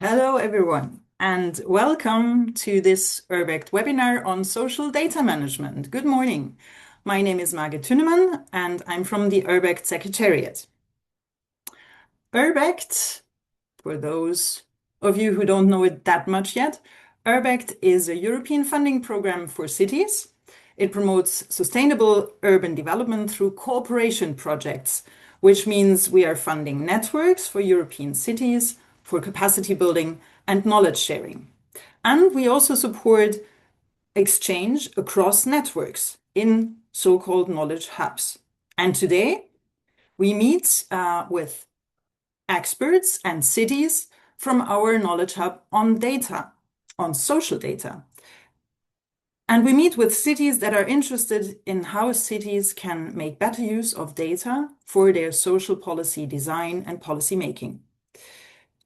Hello, everyone, and welcome to this URBACT webinar on social data management. Good morning. My name is Margit Thünemann, and I'm from the URBACT Secretariat. URBACT, for those of you who don't know it that much yet, URBACT is a European funding program for cities. It promotes sustainable urban development through cooperation projects, which means we are funding networks for European cities, for capacity building and knowledge sharing. And we also support exchange across networks in so-called knowledge hubs. And today we meet with experts and cities from our knowledge hub on data, on social data. And we meet with cities that are interested in how cities can make better use of data for their social policy design and policy making.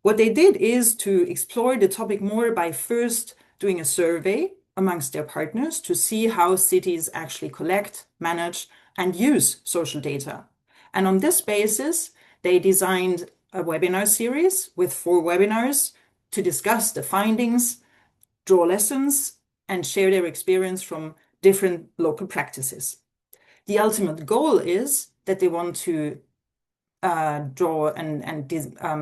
What they did is to explore the topic more by first doing a survey amongst their partners to see how cities actually collect, manage, and use social data. And on this basis, they designed a webinar series with 4 webinars to discuss the findings, draw lessons, and share their experience from different local practices. The ultimate goal is that they want to draw and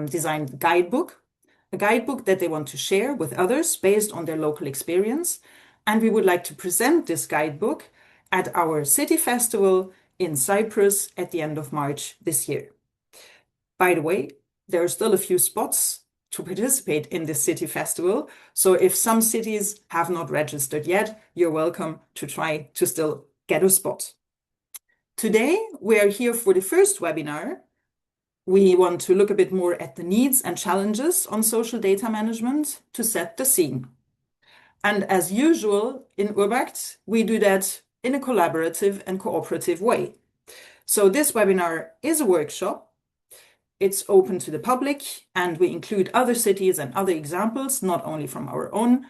design a guidebook that they want to share with others based on their local experience. And we would like to present this guidebook at our city festival in Cyprus at the end of March this year. By the way, there are still a few spots to participate in this city festival. So if some cities have not registered yet, you're welcome to try to still get a spot. Today, we are here for the first webinar. We want to look a bit more at the needs and challenges on social data management to set the scene. And as usual in URBACT, we do that in a collaborative and cooperative way. So this webinar is a workshop. It's open to the public, and we include other cities and other examples, not only from our own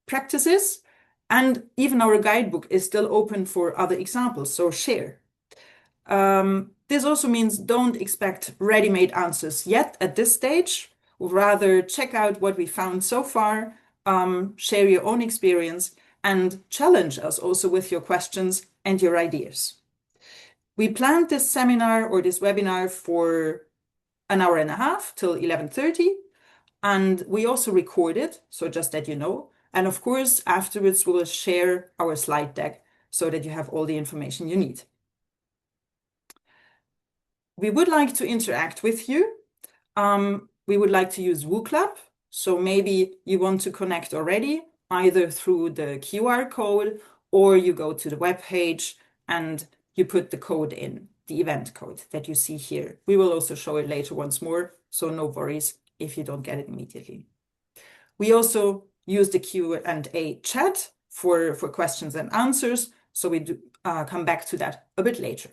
practices. And even our guidebook is still open for other examples, so share. This also means don't expect ready-made answers yet at this stage. Rather, check out what we found so far, share your own experience, and challenge us also with your questions and your ideas. We planned this seminar or this webinar for an hour and a half till 11:30, and we also record it, so just that you know. And of course, afterwards, we will share our slide deck so that you have all the information you need. We would like to interact with you. We would like to use WooClub. So maybe you want to connect already, either through the QR code, or you go to the web page and you put the code in, the event code that you see here. We will also show it later once more, so no worries if you don't get it immediately. We also use the Q&A chat for questions and answers, so we do come back to that a bit later.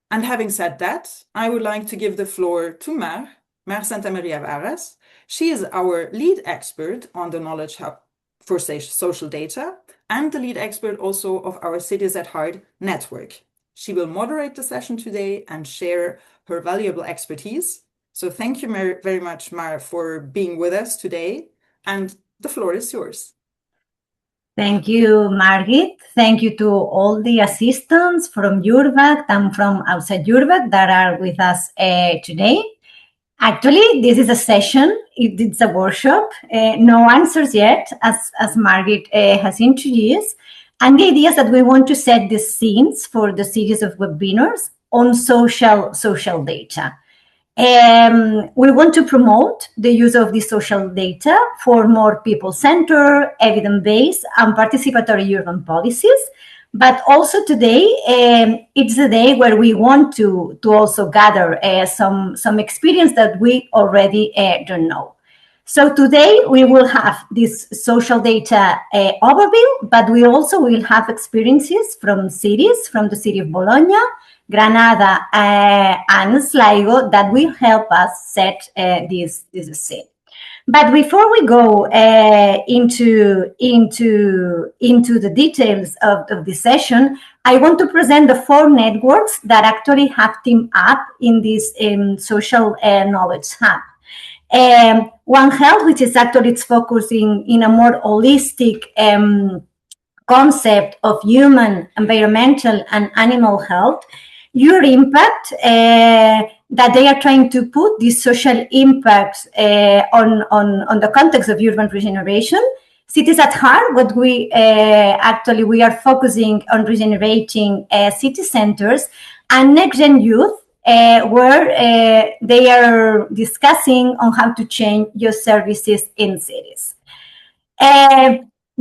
And having said that, I would like to give the floor to Mar Santamaria Varas. She is our lead expert on the Knowledge Hub for social data and the lead expert also of our Cities at Heart network. She will moderate the session today and share her valuable expertise. So thank you very much, Mar, for being with us today. And the floor is yours. Thank you, Margit. Thank you to all the assistants from URBACT and from outside URBACT that are with us today. Actually, this is a session. It's a workshop. No answers yet, as Margit has introduced. And the idea is that we want to set the scenes for the series of webinars on social data. We want to promote the use of this social data for more people-centered, evidence-based, and participatory urban policies. But also today, it's the day where we want to also gather some experience that we already don't know. So today we will have this social data overview, but we also will have experiences from cities, from the city of Bologna, Granada, and Sligo that will help us set this scene. But before we go into the details of the session, I want to present the 4 networks that actually have teamed up in this social knowledge hub. One Health, which is actually it's focusing in a more holistic concept of human, environmental, and animal health. URBACT, that they are trying to put these social impacts on the context of urban regeneration. Cities at Heart, what we we are focusing on regenerating city centers, and Next Gen Youth, where they are discussing on how to change your services in cities.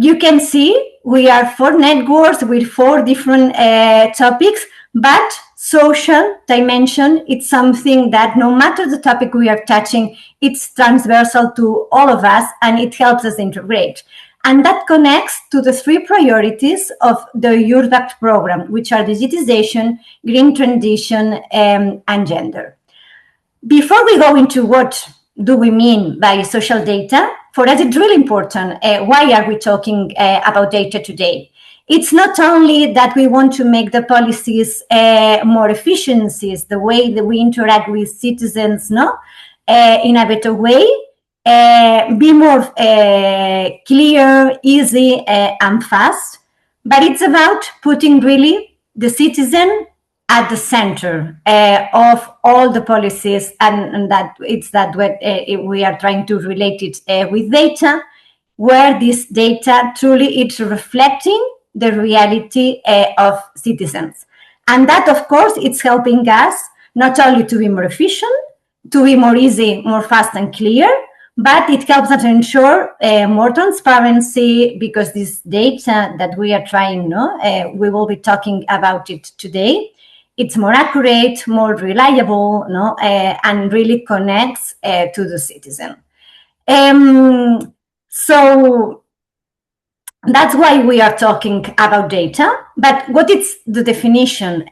You can see we are 4 networks with 4 different topics, but social dimension, it's something that no matter the topic we are touching, it's transversal to all of us and it helps us integrate. And that connects to the 3 priorities of the URBACT program, which are digitization, green transition, and gender. Before we go into what do we mean by social data, for us it's really important. Why are we talking about data today? It's not only that we want to make the policies more efficiencies, the way that we interact with citizens, in a better way, be more clear, easy, and fast, but it's about putting really the citizen at the center of all the policies, and that it's that way we are trying to relate it with data, where this data truly is reflecting the reality of citizens. And that, of course, it's helping us not only to be more efficient, to be more easy, more fast and clear, but it helps us to ensure more transparency, because this data that we are trying, we will be talking about it today. It's more accurate, more reliable, and really connects to the citizen. So that's why we are talking about data. But what is the definition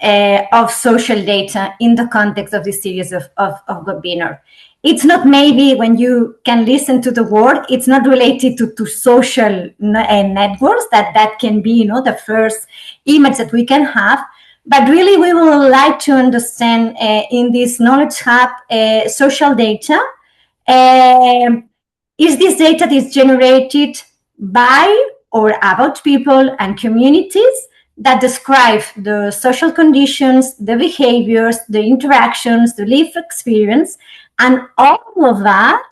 of social data in the context of this series of webinar? It's not, maybe when you can listen to the word, it's not related to social networks, that can be the first image that we can have. But really, we would like to understand in this knowledge hub social data. Is this data that is generated by or about people and communities that describe the social conditions, the behaviors, the interactions, the lived experience, and all of that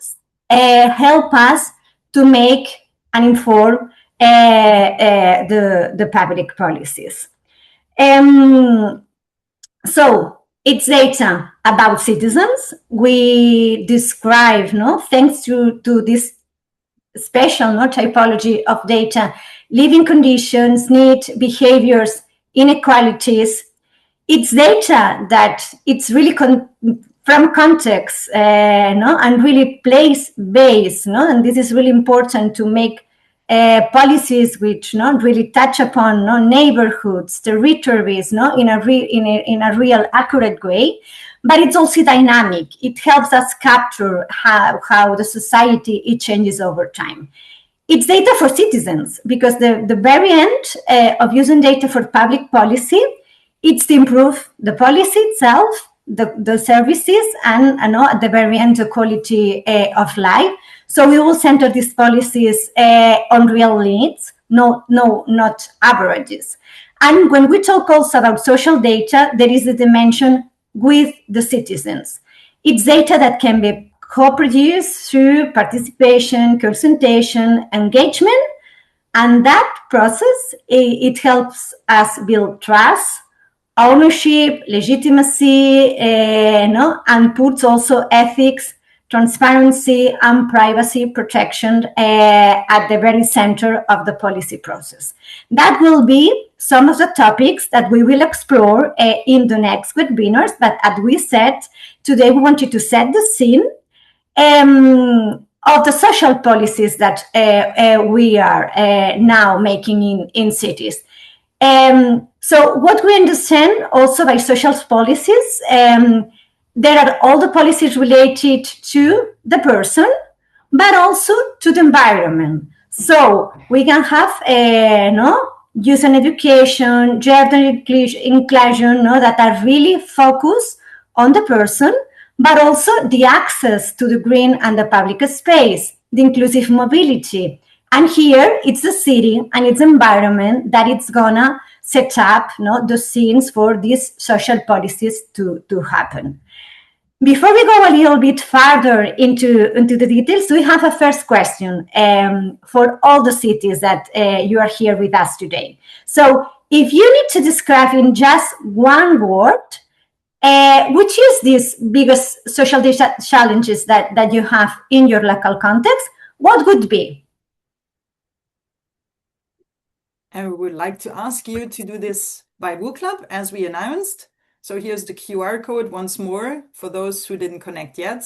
help us to make and inform the public policies. So it's data about citizens. We describe, thanks to this special typology of data, living conditions, needs, behaviors, inequalities. It's data that it's really from context, and really place-based, and this is really important to make policies which really touch upon neighborhoods, territories, in a real accurate way. But it's also dynamic. It helps us capture how the society it changes over time. It's data for citizens, because the very end of using data for public policy, it's to improve the policy itself, the services, and at the very end, the quality of life. So we will center these policies on real needs, not averages. And when we talk also about social data, there is a dimension with the citizens. It's data that can be co-produced through participation, consultation, engagement, and that process, it helps us build trust, ownership, legitimacy, and puts also ethics, transparency, and privacy protection at the very center of the policy process. That will be some of the topics that we will explore in the next webinars. But as we said, today we wanted to set the scene of the social policies that we are now making in cities. So what we understand also by social policies, there are all the policies related to the person, but also to the environment. So we can have youth and education, gender inclusion, that are really focused on the person, but also the access to the green and the public space, the inclusive mobility. And here it's the city and its environment that it's gonna set up the scenes for these social policies to happen. Before we go a little bit further into the details, we have a first question for all the cities that you are here with us today. So if you need to describe in just one word, which is these biggest social challenges that you have in your local context, what would be? And we would like to ask you to do this by WooClub as we announced. So here's the QR code once more for those who didn't connect yet.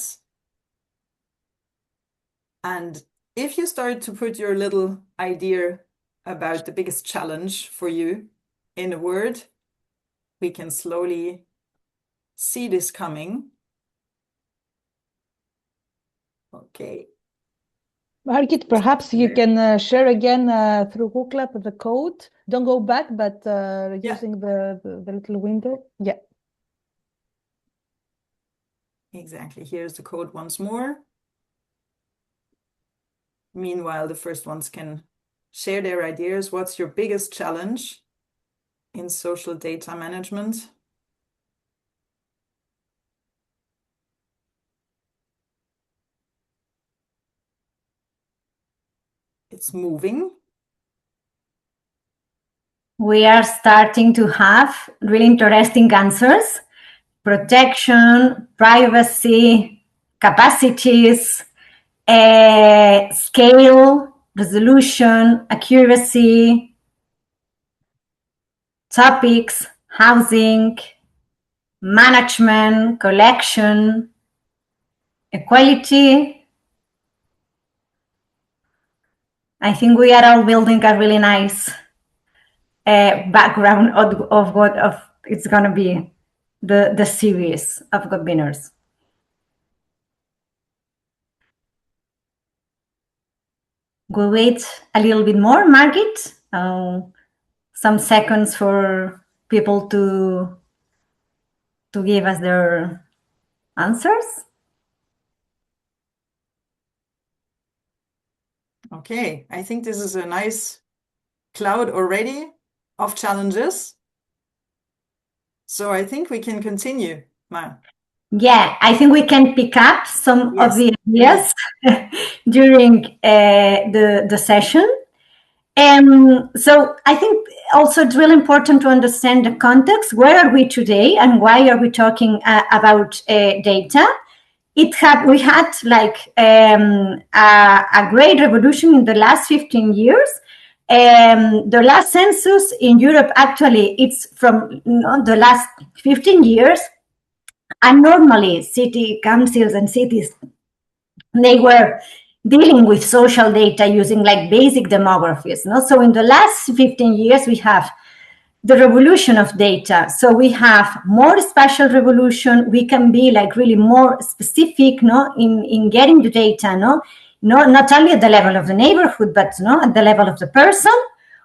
And if you start to put your little idea about the biggest challenge for you in a word, we can slowly see this coming. Okay. Margit, perhaps you can share again through WooClub the code. Don't go back, but using the little window. Yeah. Exactly. Here's the code once more. Meanwhile, the first ones can share their ideas. What's your biggest challenge in social data management? It's moving. We are starting to have really interesting answers: protection, privacy, capacities, scale, resolution, accuracy, topics, housing, management, collection, equality. I think we are all building a really nice background of what it's going to be the series of webinars. We'll wait a little bit more, Margit. Some seconds for people to give us their answers. Okay, I think this is a nice cloud already of challenges. So I think we can continue, Ma. Yeah, I think we can pick up some of the ideas during the session. So I think also it's really important to understand the context. Where are we today and why are we talking about data? We had like a great revolution in the last 15 years. The last census in Europe, actually, it's from the last 15 years. And normally city councils and cities, they were dealing with social data using like basic demographics. So in the last 15 years, we have the revolution of data. So we have more spatial revolution. We can be like really more specific in getting the data, not only at the level of the neighborhood, but at the level of the person.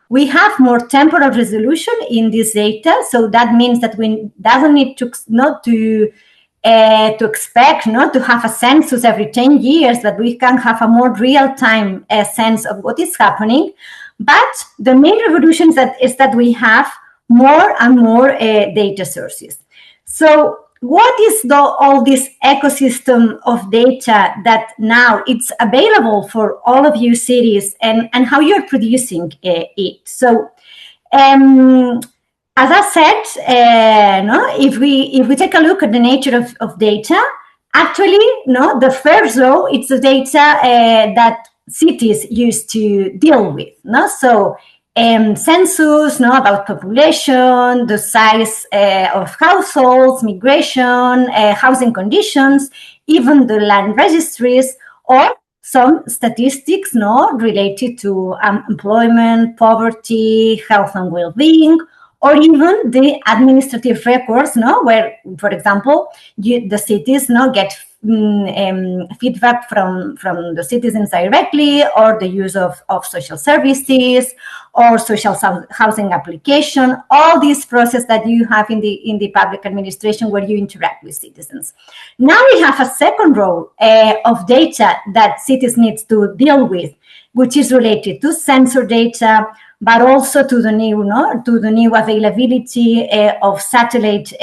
We have more temporal resolution in this data. So that means that we doesn't need to expect to have a census every 10 years, but we can have a more real-time sense of what is happening. But the main revolution is that we have more and more data sources. So what is all this ecosystem of data that now it's available for all of you cities, and how you're producing it? So as I said, if we take a look at the nature of data, actually, the first row, it's the data that cities used to deal with. So census, about population, the size of households, migration, housing conditions, even the land registries, or some statistics related to employment, poverty, health and well-being, or even the administrative records, where, for example, the cities get feedback from the citizens directly, or the use of social services, or social housing application, all these process that you have in the public administration where you interact with citizens. Now we have a second role of data that cities need to deal with, which is related to sensor data, but also to the new availability of satellite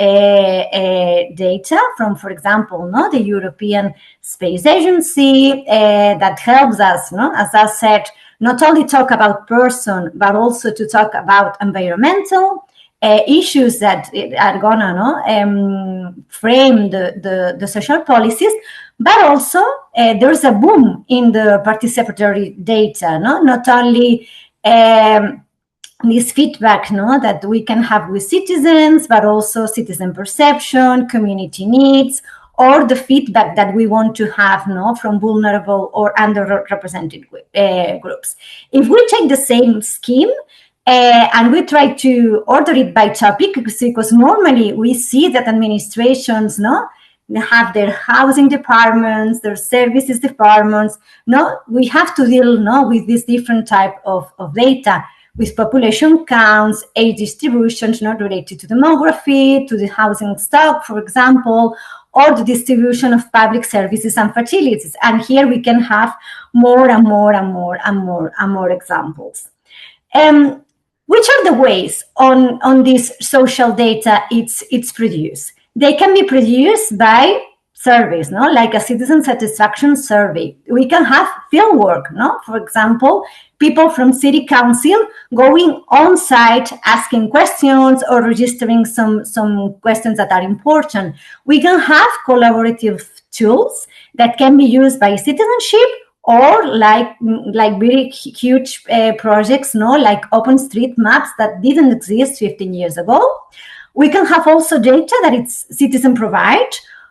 data from, for example, the European Space Agency that helps us, as I said, not only talk about person, but also to talk about environmental issues that are gonna frame the social policies, but also there's a boom in the participatory data, not only this feedback that we can have with citizens, but also citizen perception, community needs, or the feedback that we want to have from vulnerable or underrepresented groups. If we take the same scheme and we try to order it by topic, because normally we see that administrations they have their housing departments, their services departments. We have to deal with this different type of data, with population counts, age distributions not related to demography, to the housing stock, for example, or the distribution of public services and facilities. And here we can have more and more examples. Which are the ways on this social data it's produced? They can be produced by surveys, like a citizen satisfaction survey. We can have field work, for example, people from city council going on site, asking questions or registering some questions that are important. We can have collaborative tools that can be used by citizenship, or like very huge projects, like OpenStreetMaps that didn't exist 15 years ago. We can have also data that it's citizen provide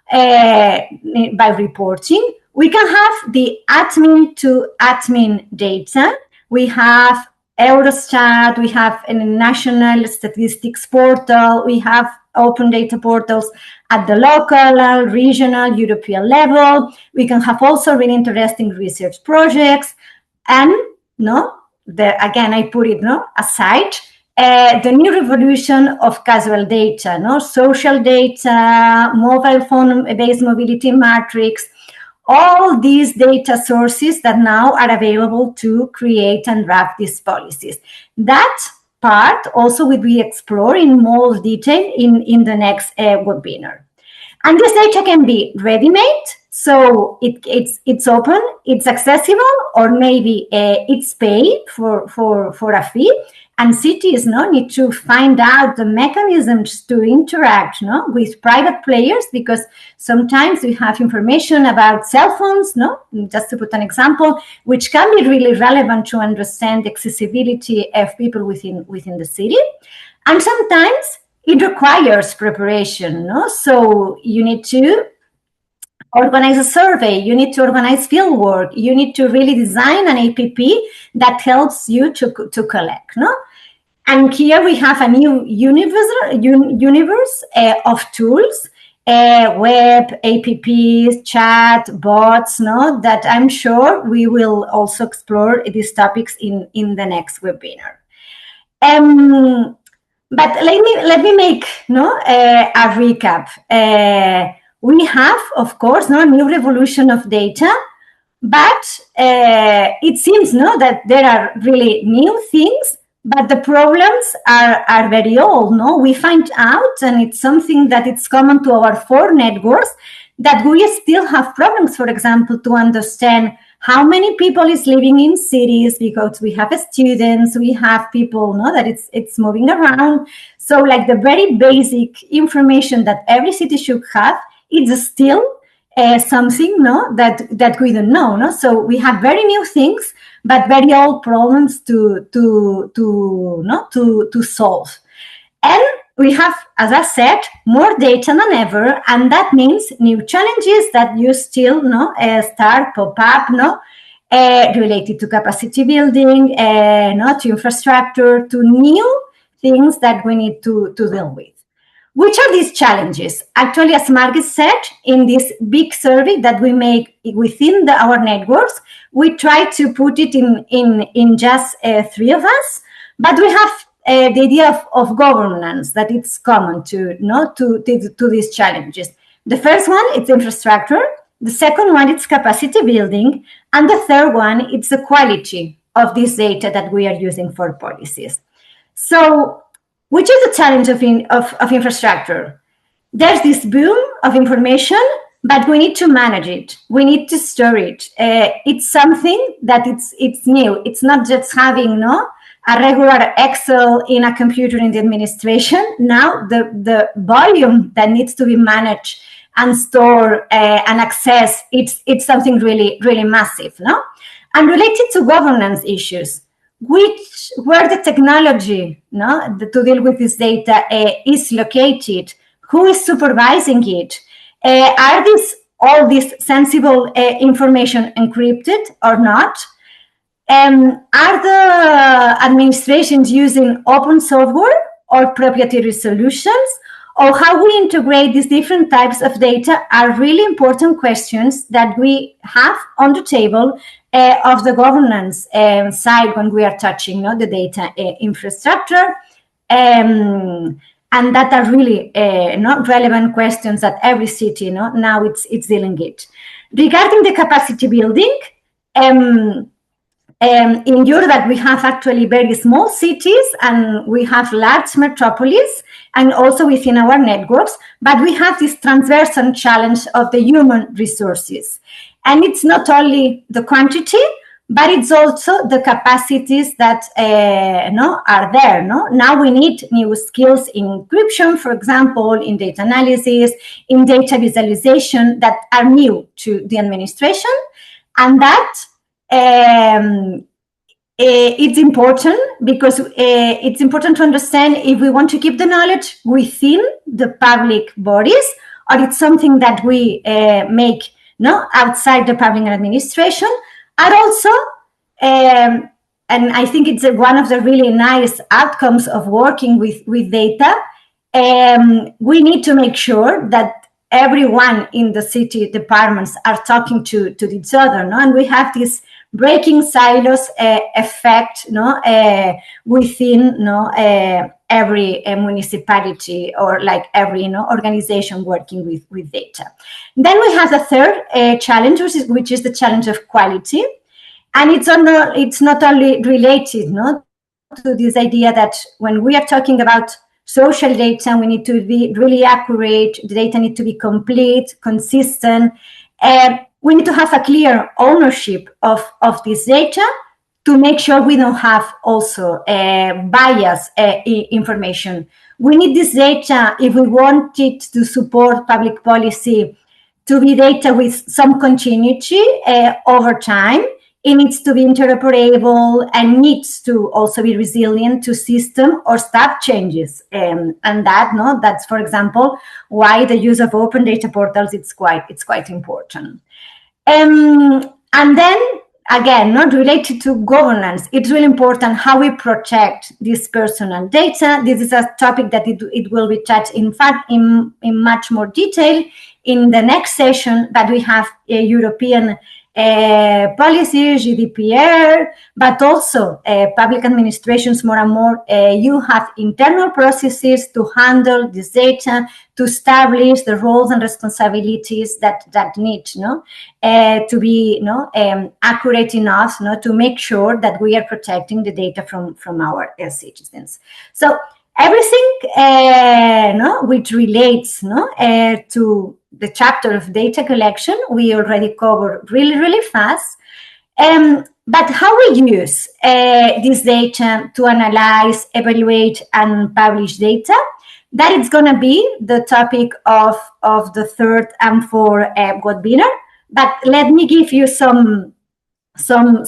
by reporting. We can have the admin to admin data. We have Eurostat, we have a national statistics portal, we have open data portals at the local, regional, European level. We can have also really interesting research projects. And again, I put it aside, the new revolution of casual data, social data, mobile phone-based mobility matrix, all these data sources that now are available to create and draft these policies. That part also will be explored in more detail in the next webinar. And this data can be ready-made, so it's open, it's accessible, or maybe it's paid for a fee. And cities need to find out the mechanisms to interact with private players, because sometimes we have information about cell phones, just to put an example, which can be really relevant to understand the accessibility of people within the city. And sometimes it requires preparation. So you need to organize a survey, you need to organize field work, you need to really design an APP that helps you to collect. And here we have a new universe of tools, web, apps, chat, bots, that I'm sure we will also explore these topics in the next webinar. But let me make a recap. We have, of course, a new revolution of data, but it seems that there are really new things, but the problems are very old. We find out, and it's something that it's common to our four networks, that we still have problems, for example, to understand how many people is living in cities, because we have students, we have people that it's moving around. So like the very basic information that every city should have, it's still something that we don't know. So we have very new things, but very old problems to solve. And we have, as I said, more data than ever, and that means new challenges that you still pop up, related to capacity building, to infrastructure, to new things that we need to deal with. Which are these challenges? Actually, as Margaret said, in this big survey that we make within our networks, we try to put it in just 3 of us, but we have the idea of governance that it's common to these challenges. The first one, it's infrastructure. The second one, it's capacity building. And the third one, it's the quality of this data that we are using for policies. So, which is the challenge of infrastructure? There's this boom of information, but we need to manage it. We need to store it. It's something that it's new. It's not just having a regular Excel in a computer in the administration. Now the volume that needs to be managed and stored and accessed, it's something really, really massive, no? And related to governance issues, where the technology to deal with this data is located, who is supervising it, are all this sensible information encrypted or not? Are the administrations using open software or proprietary solutions? Or how we integrate these different types of data are really important questions that we have on the table of the governance side when we are touching the data infrastructure. And that are really not relevant questions that every city now it's dealing with. Regarding the capacity building, in Europe, we have actually very small cities and we have large metropolis and also within our networks, but we have this transversal challenge of the human resources. And it's not only the quantity, but it's also the capacities that are there. Now we need new skills in encryption, for example, in data analysis, in data visualization that are new to the administration. And that it's important because it's important to understand if we want to keep the knowledge within the public bodies or it's something that we make outside the public administration. And also, and I think it's one of the really nice outcomes of working with data, we need to make sure that everyone in the city departments are talking to each other, and we have this breaking silos effect within every municipality or like every organization working with data. Then we have the third challenge, which is the challenge of quality, and it's not only related to this idea that when we are talking about social data, we need to be really accurate, the data need to be complete, consistent. We need to have a clear ownership of this data to make sure we don't have also bias information. We need this data, if we want it to support public policy, to be data with some continuity over time. It needs to be interoperable and needs to also be resilient to system or staff changes. And that's, for example, why the use of open data portals it's quite important. And then again, not related to governance, it's really important how we protect this personal data. This is a topic that it will be touched, in fact, in much more detail in the next session, that we have a European policy, GDPR, but also public administrations more and more. You have internal processes to handle this data, to establish the roles and responsibilities that need to be accurate enough to make sure that we are protecting the data from our citizens. So everything which relates to the chapter of data collection, we already covered really fast. But how we use this data to analyze, evaluate, and publish data, that is going to be the topic of the third and fourth webinar. But let me give you some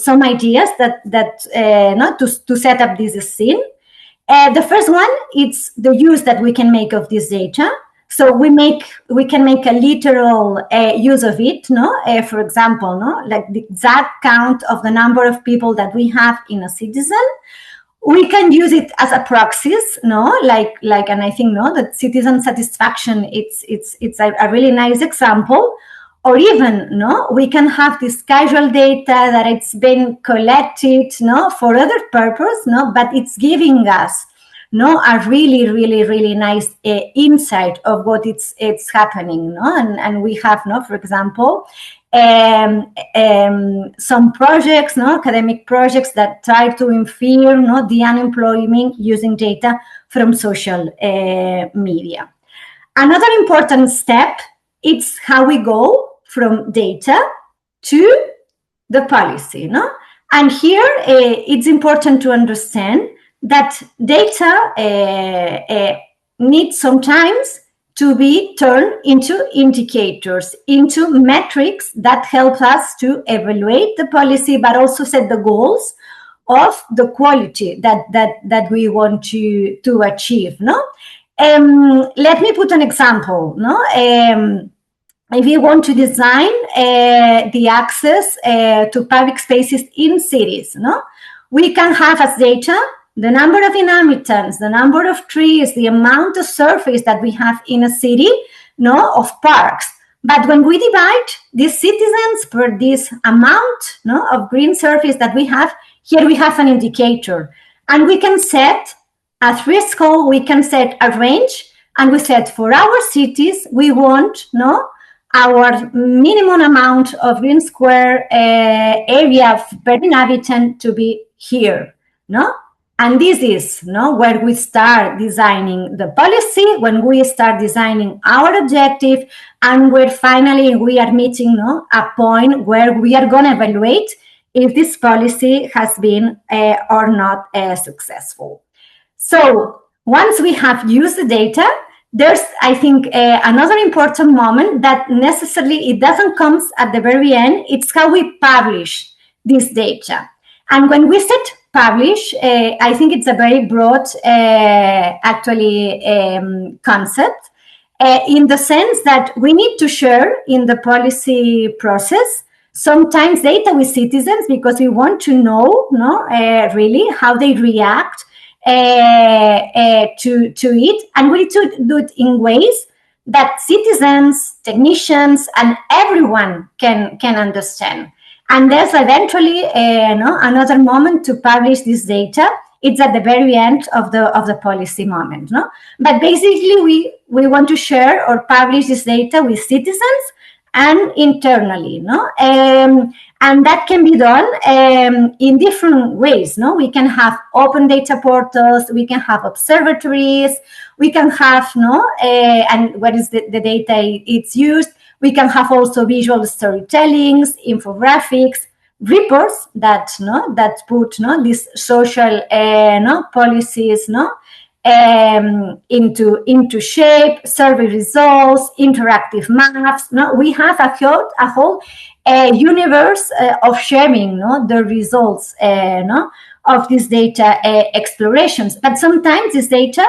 ideas to set up this scene. The first one is the use that we can make of this data. So we can make a literal use of it, for example, like the exact count of the number of people that we have in a citizen, We can use it as a proxies, no, and I think no, that citizen satisfaction, it's a really nice example. Or even no, we can have this casual data that it's been collected no for other purpose, no, but it's giving us no a really nice insight of what it's happening, no, and we have no, for example, some projects, no, academic projects that try to infer no the unemployment using data from social media. Another important step is how we go from data to the policy, no? And here it's important to understand that data needs sometimes to be turned into indicators, into metrics that help us to evaluate the policy, but also set the goals of the quality that we want to achieve, no? Let me put an example, no? If you want to design the access to public spaces in cities, no, we can have as data the number of inhabitants, the number of trees, the amount of surface that we have in a city, no, of parks. But when we divide these citizens per this amount no, of green surface that we have, here we have an indicator. And we can set a threshold, we can set a range, and we said for our cities, we want no, our minimum amount of green square area per inhabitant to be here, no? And this is no, where we start designing the policy, when we start designing our objective, and where finally we are meeting no, a point where we are going to evaluate if this policy has been or not successful. So once we have used the data, there's, I think, another important moment that necessarily it doesn't come at the very end. It's how we publish this data. And when we said publish, I think it's a very broad, concept in the sense that we need to share in the policy process sometimes data with citizens because we want to know, no, really how they react to it, and we need to do it in ways that citizens, technicians, and everyone can understand. And there's eventually no, another moment to publish this data. It's at the very end of the policy moment, no? But basically, we want to share or publish this data with citizens and internally, no? And that can be done in different ways, no? We can have open data portals, we can have observatories, we can have, no? And what is the data it's used? We can have also visual storytellings, infographics, reports that, no? That put, no? These social, no? Policies, no? Into shape, survey results, interactive maps. No, we have a whole universe of sharing no, the results no, of these data explorations. But sometimes this data,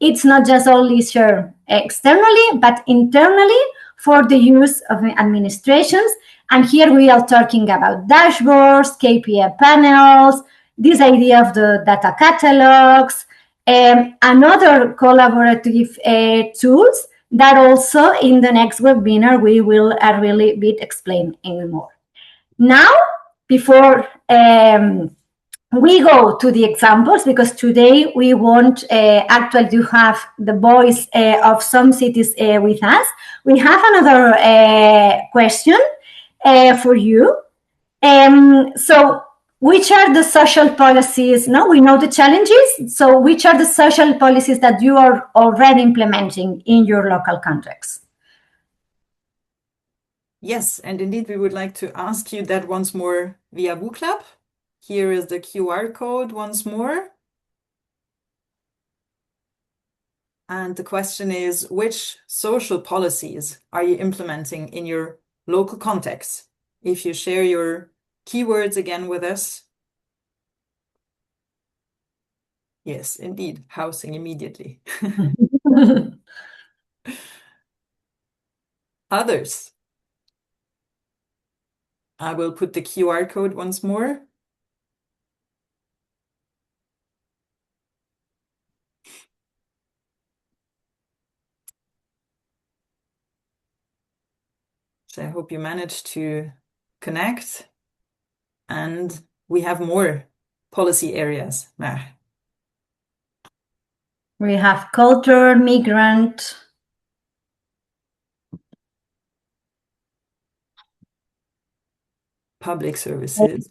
it's not just only shared externally, but internally for the use of administrations. And here we are talking about dashboards, KPI panels, this idea of the data catalogs, another collaborative tools that also in the next webinar we will really be explaining more. Now, before we go to the examples, because today we want actually to have the voice of some cities with us, we have another question for you. So, which are the social policies? No, we know the challenges. So which are the social policies that you are already implementing in your local context? Yes, and indeed, we would like to ask you that once more via WooClub. Here is the QR code once more. And the question is, which social policies are you implementing in your local context? If you share your keywords again with us. Yes, indeed, housing immediately. Others. I will put the QR code once more. So I hope you managed to connect, and we have more policy areas. We have culture, migrant, public services,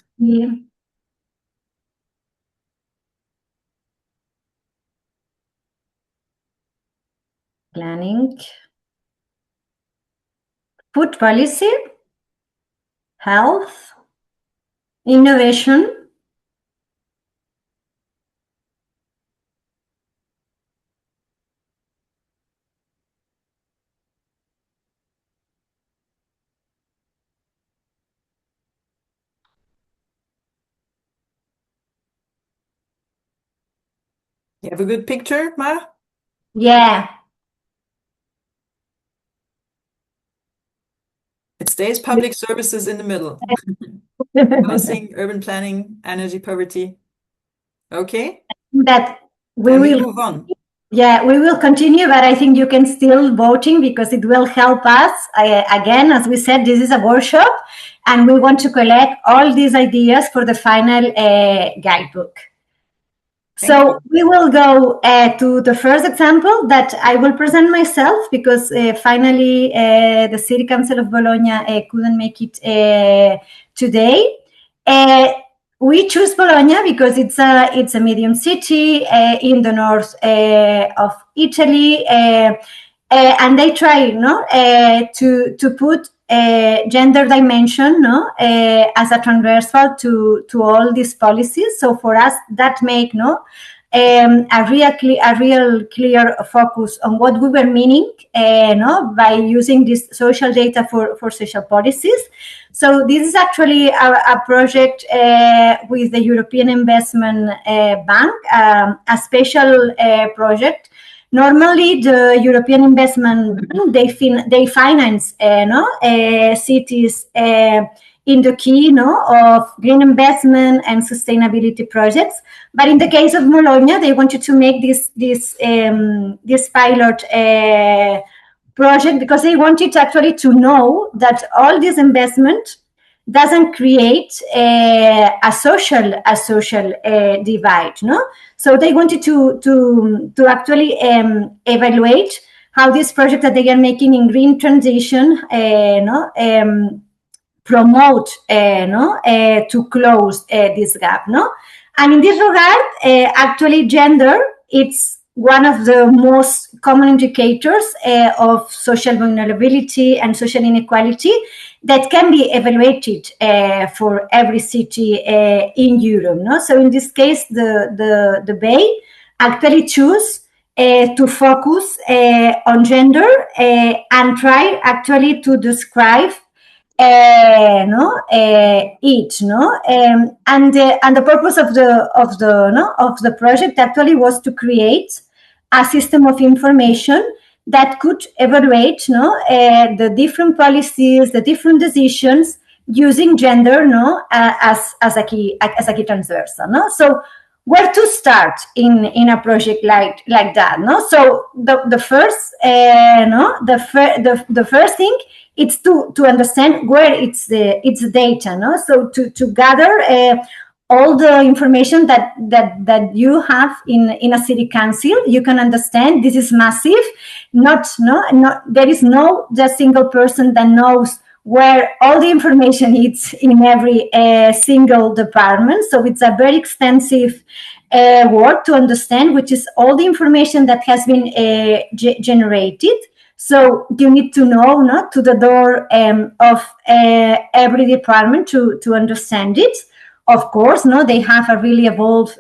planning, food policy, health, innovation, You have a good picture, Mara? yeah. It stays public services in the middle. Housing, urban planning, energy poverty. Okay, That we and we will, move on. yeah, we will continue, but I think you can still voting because it will help us. Again, as we said, this is a workshop, and we want to collect all these ideas for the final guidebook. So we will go to the first example that I will present myself because finally the City Council of Bologna couldn't make it today. We choose Bologna because it's a medium city in the north of Italy, and they try to put gender dimension as a transversal to all these policies. So for us, that make a real clear focus on what we were meaning by using this social data for social policies. So this is actually a project with the European Investment Bank, a special project. Normally, the European Investment they finance cities in the key of green investment and sustainability projects. But in the case of Bologna, they wanted to make this pilot project because they wanted actually to know that all this investment doesn't create a social divide, no? So they wanted to actually evaluate how this project that they are making in green transition, promote to close this gap, no? And in this regard, actually, gender it's one of the most common indicators of social vulnerability and social inequality that can be evaluated for every city in Europe. No? So in this case, the Bay actually choose to focus on gender and try actually to describe and the purpose of the project actually was to create a system of information that could evaluate the different policies, the different decisions using gender as a key transversal. So where to start in a project like that? So the first thing it's to understand where it's the data. So to gather all the information that you have in a city council, you can understand this is massive. Not there is no just single person that knows where all the information is in every single department. So it's a very extensive work to understand, which is all the information that has been generated. So you need to know to the door of every department to understand it. Of course, they have a really evolved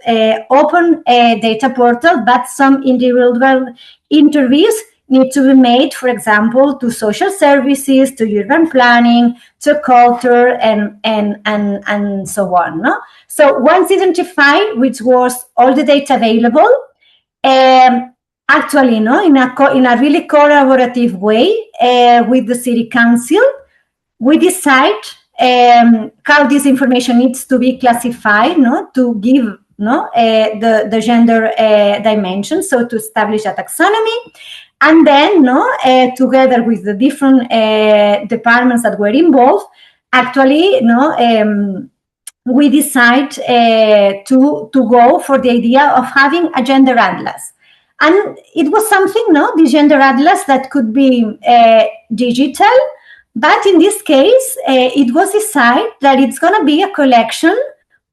open data portal, but some individual interviews need to be made, for example, to social services, to urban planning, to culture, and so on. So once identified, which was all the data available, actually, in a really collaborative way with the city council, we decide how this information needs to be classified, to give the gender dimension, so to establish a taxonomy, And then, together with the different departments that were involved, actually, we decide to go for the idea of having a gender atlas. And it was something, the gender atlas, that could be digital, but in this case, it was decided that it's going to be a collection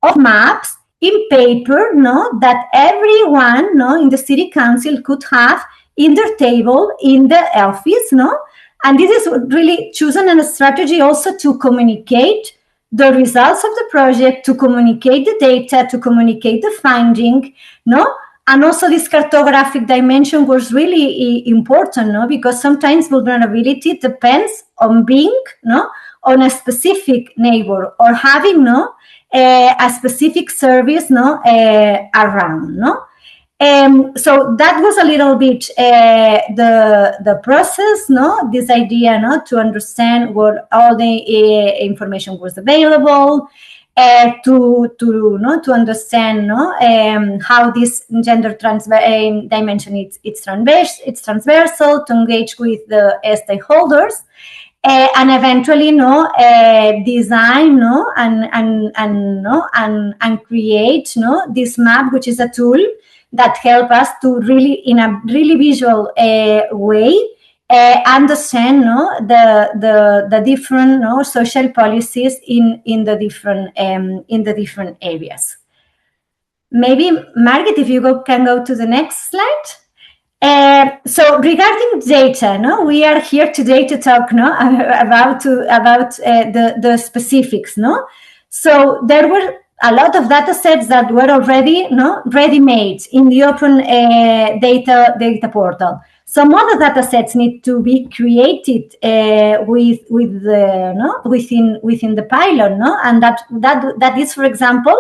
of maps in paper, that everyone, in the city council could have in their table in the office, and this is really chosen a strategy also to communicate the results of the project, to communicate the data, to communicate the finding, and also this cartographic dimension was really important, because sometimes vulnerability depends on being, on a specific neighbor, or having, a specific service, around, so that was a little bit the process, this idea, to understand what all the information was available, to understand how this gender dimension it's transversal, to engage with the stakeholders. And eventually, design, and create, this map, which is a tool that help us to really, in a really visual way, understand the different social policies in the different areas. Maybe Margaret, if you can go to the next slide. So regarding data, we are here today to talk about the specifics. So there were a lot of data sets that were already ready-made in the open data portal. Some other data sets need to be created within the pilot, and that is, for example,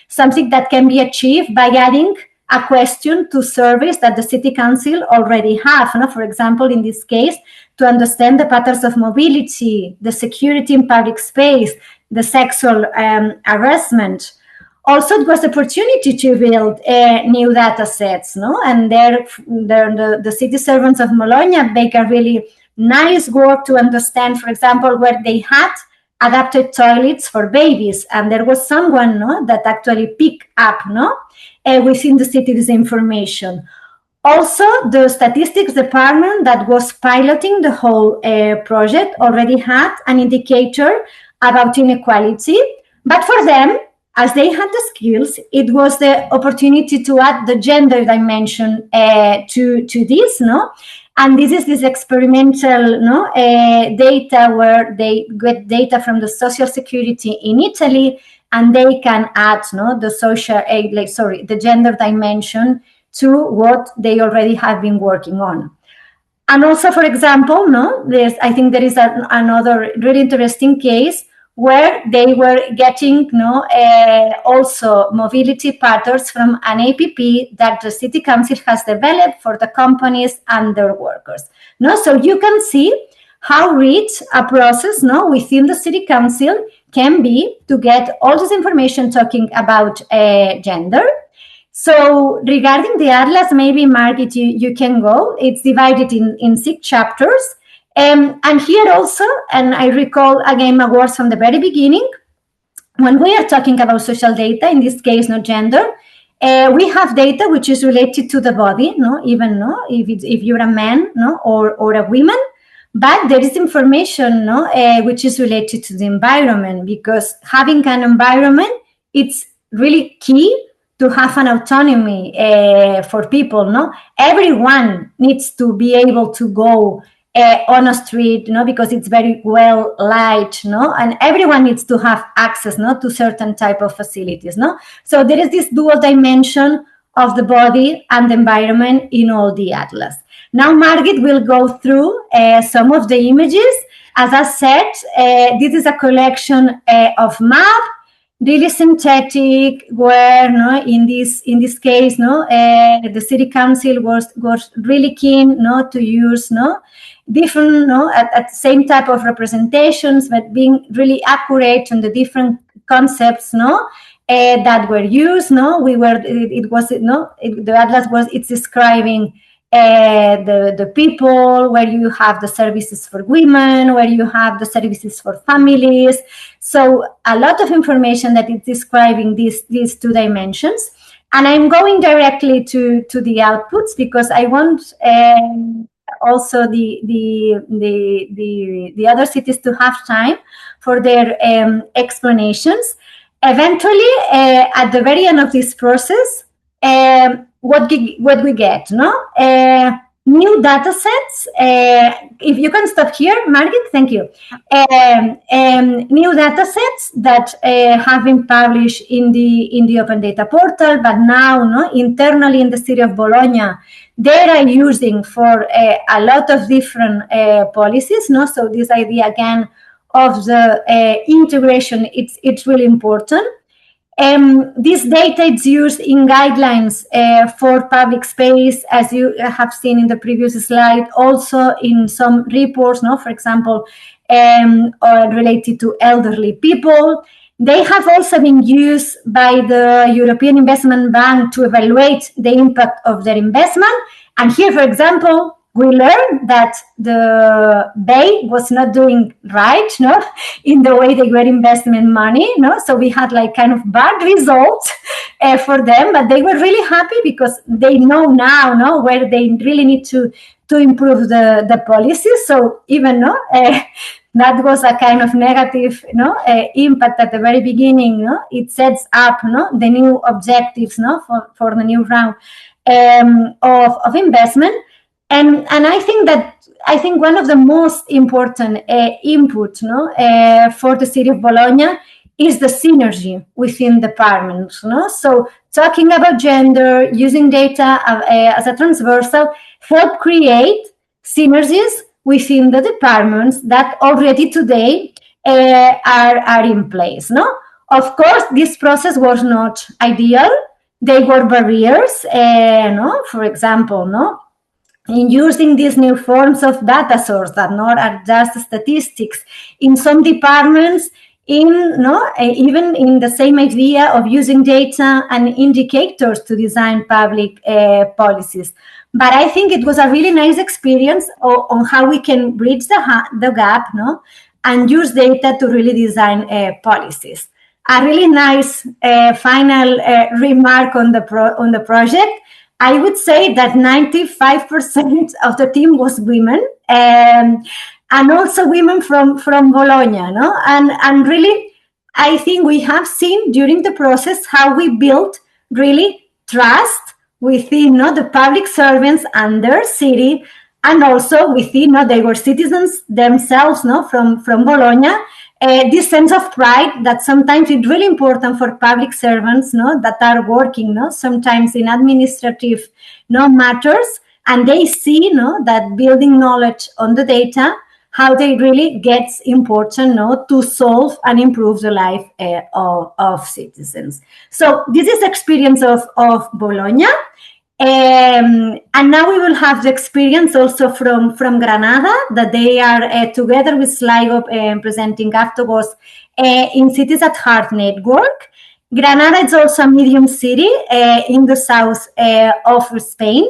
something that can be achieved by adding a question to surveys that the city council already have. For example, in this case, to understand the patterns of mobility, the security in public space, the sexual harassment. Also, it was an opportunity to build new data sets, and the city servants of Bologna make a really nice work to understand, for example, where they had adapted toilets for babies, and there was someone that actually picked up within the city this information. Also, the statistics department that was piloting the whole project already had an indicator about inequality, but for them, as they had the skills, it was the opportunity to add the gender dimension to this, and this is this experimental data where they get data from the social security in Italy, and they can add the gender dimension to what they already have been working on. And also, for example, I think there is another really interesting case where they were getting also mobility patterns from an APP that the city council has developed for the companies and their workers. So you can see how rich a process within the city council can be to get all this information talking about gender. So regarding the atlas, maybe Margit, you can go. It's divided in 6 chapters. And here also, and I recall again my words from the very beginning, when we are talking about social data, in this case, not gender, we have data which is related to the body, even if you're a man or a woman, but there is information which is related to the environment, because having an environment, it's really key to have an autonomy for people. Everyone needs to be able to go on a street, because it's very well light, and everyone needs to have access, to certain type of facilities, So there is this dual dimension of the body and the environment in all the atlas. Now Margit will go through some of the images. As I said, this is a collection of maps, really synthetic, where in this case, the city council was really keen to use different at the same type of representations, but being really accurate on the different concepts that were used. The atlas it's describing the people, where you have the services for women, where you have the services for families. So a lot of information that is describing these two dimensions. And I'm going directly to the outputs because I want also the other cities to have time for their explanations. Eventually, at the very end of this process, what we get, no? New data sets. If you can stop here, Margit, thank you. New data sets that have been published in the Open Data Portal, but now, no, internally in the city of Bologna, they are using for a lot of different policies, no? So this idea again of the integration, it's really important. This data is used in guidelines for public space, as you have seen in the previous slide, also in some reports, no? For example, related to elderly people. They have also been used by the European Investment Bank to evaluate the impact of their investment. And here, for example, we learned that the Bay was not doing right, no, in the way they were investing money, no. So we had like kind of bad results for them, but they were really happy because they know now, no, where they really need to improve the policies. So even that was a kind of negative, impact at the very beginning. No, it sets up, the new objectives, for the new round of investment. And I think one of the most important inputs for the city of Bologna is the synergy within departments. So talking about gender, using data as a transversal, help create synergies within the departments that already today are in place. Of course, this process was not ideal. There were barriers. For example, in using these new forms of data source that not are just statistics in some departments, even in the same idea of using data and indicators to design public policies. But I think it was a really nice experience on how we can bridge the gap, and use data to really design policies. A really nice final remark on the project. I would say that 95% of the team was women, and also women from Bologna, And really, I think we have seen during the process how we built really trust within the public servants and their city, and also within they were citizens themselves, from Bologna. This sense of pride that sometimes it's really important for public servants, that are working, sometimes in administrative, matters, and they see, that building knowledge on the data, how they really gets important, to solve and improve the life of citizens. So this is the experience of Bologna. And now we will have the experience also from Granada, that they are together with Sligo presenting afterwards in Cities at Heart Network. Granada is also a medium city in the south of Spain.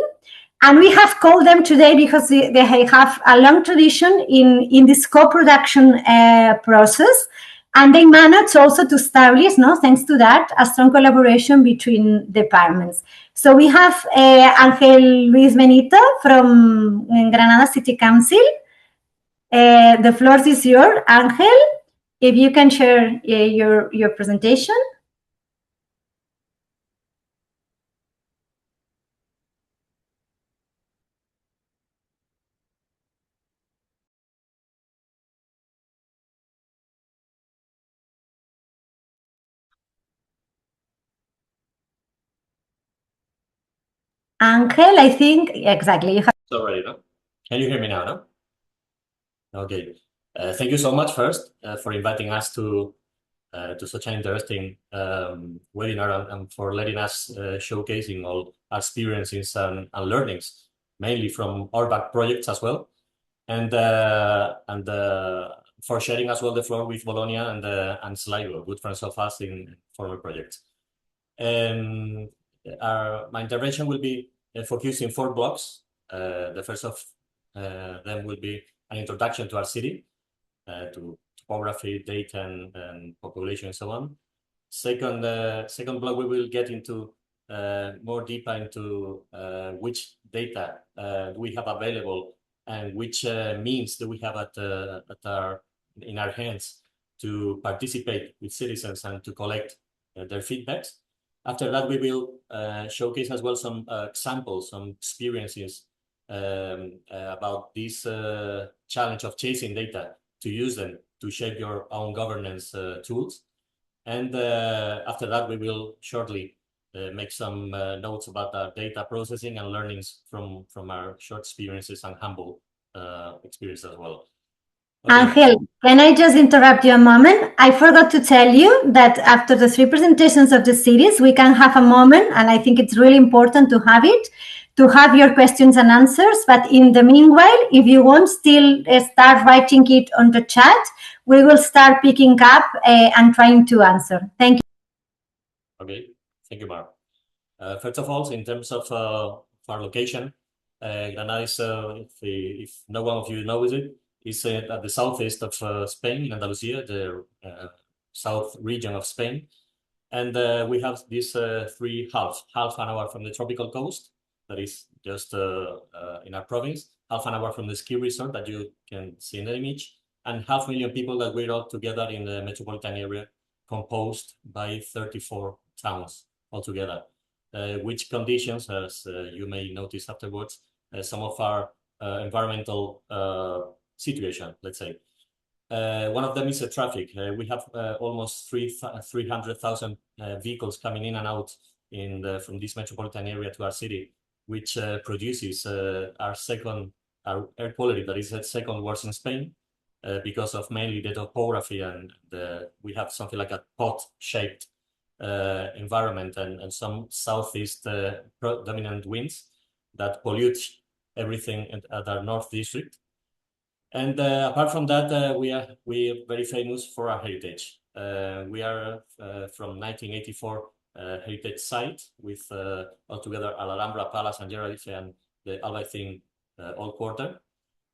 And we have called them today because they have a long tradition in this co-production process. And they managed also to establish, thanks to that, a strong collaboration between departments. So we have Ángel Luis Benito from Granada City Council. The floor is yours, Ángel. If you can share your presentation. Ángel, I think, exactly. Sorry, no? Can you hear me now, no? Okay. Thank you so much first for inviting us to such an interesting webinar and for letting us showcasing all our experiences and learnings, mainly from URBACT projects as well, and for sharing as well the floor with Bologna and Sligo, good friends of us in former projects. My intervention will be focused in 4 blocks. The first of them will be an introduction to our city, to topography, data, and population, and so on. Second block, we will get into more deeper into which data we have available and which means do we have in our hands to participate with citizens and to collect their feedbacks. After that, we will showcase as well some examples, some experiences about this challenge of chasing data, to use them to shape your own governance tools. And after that, we will shortly make some notes about our data processing and learnings from our short experiences and humble experience as well. Okay. Angel, can I just interrupt you a moment? I forgot to tell you that after the 3 presentations of the series, we can have a moment, and I think it's really important to have it, to have your questions and answers. But in the meanwhile, if you want, still start writing it on the chat. We will start picking up and trying to answer. Thank you. Okay, thank you, Mar. First of all, in terms of our location, Granada is, if no one of you knows it, is at the southeast of Spain, in Andalusia, the south region of Spain. And we have these 3 halves, half an hour from the tropical coast, that is just in our province, half an hour from the ski resort that you can see in the image, and 500,000 people that we're all together in the metropolitan area, composed by 34 towns altogether. Which conditions, as you may notice afterwards, some of our environmental situation, let's say. One of them is the traffic. We have almost 300,000 vehicles coming in and out from this metropolitan area to our city, which produces our air quality that is second worst in Spain, because of mainly the topography, and we have something like a pot-shaped environment and some southeast dominant winds that pollute everything at our north district. And apart from that, we are very famous for our heritage. We are from 1984 heritage site with altogether Alhambra Palace and Gerrarife and the Albaicín Old Quarter.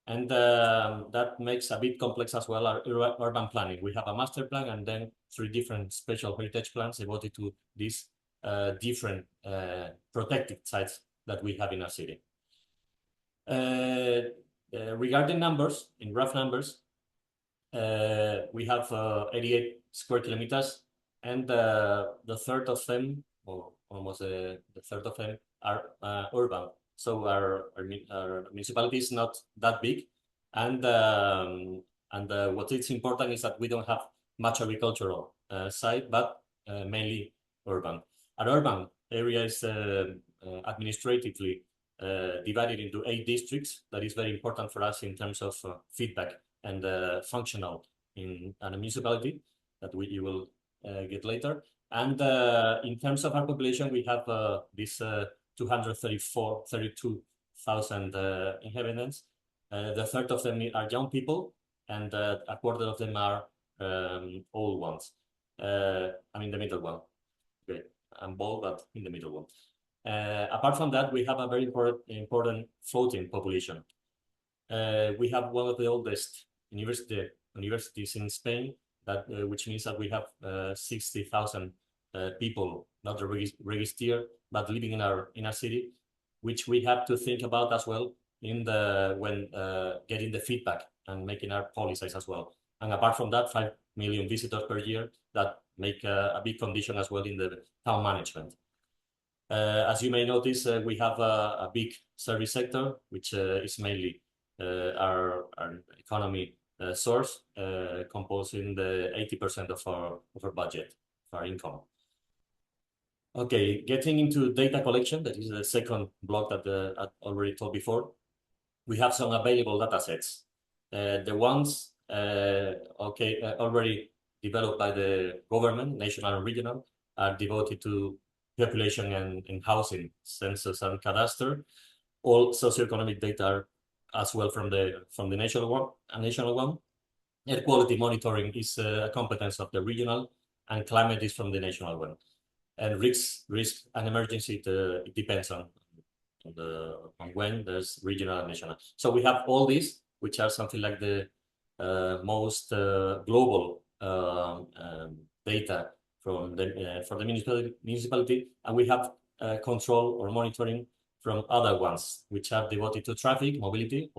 And that makes a bit complex as well our urban planning. We have a master plan and then 3 different special heritage plans devoted to these different protected sites that we have in our city. Regarding numbers, in rough numbers, we have 88 square kilometers, and the third of them, or almost the third of them, are urban. So our municipality is not that big, and what is important is that we don't have much agricultural side, but mainly urban. Our urban area is administratively divided into 8 districts. That is very important for us in terms of feedback and functional in a municipality that you will get later. And in terms of our population, we have this 232,000 inhabitants. The third of them are young people, and a quarter of them are old ones. I'm in the middle one. Okay, I'm bald, but in the middle one. Apart from that, we have a very important floating population. We have one of the oldest universities in Spain, which means that we have 60,000 people not registered but living in our city, which we have to think about as well when getting the feedback and making our policies as well. And apart from that, 5 million visitors per year that make a big condition as well in the town management. As you may notice, we have a big service sector, which is mainly our economy source, composing the 80% of our budget, of our income. Okay, getting into data collection, that is the second block that I already told before. We have some available data sets. The ones already developed by the government, national and regional, are devoted to population and housing, census and cadastre. All socioeconomic data as well from the national one. Air quality monitoring is a competence of the regional, and climate is from the national one. And risk and emergency, it depends on on when there's regional and national. So we have all these, which are something like the most global data from the for the municipality, and we have control or monitoring from other ones, which are devoted to traffic, mobility.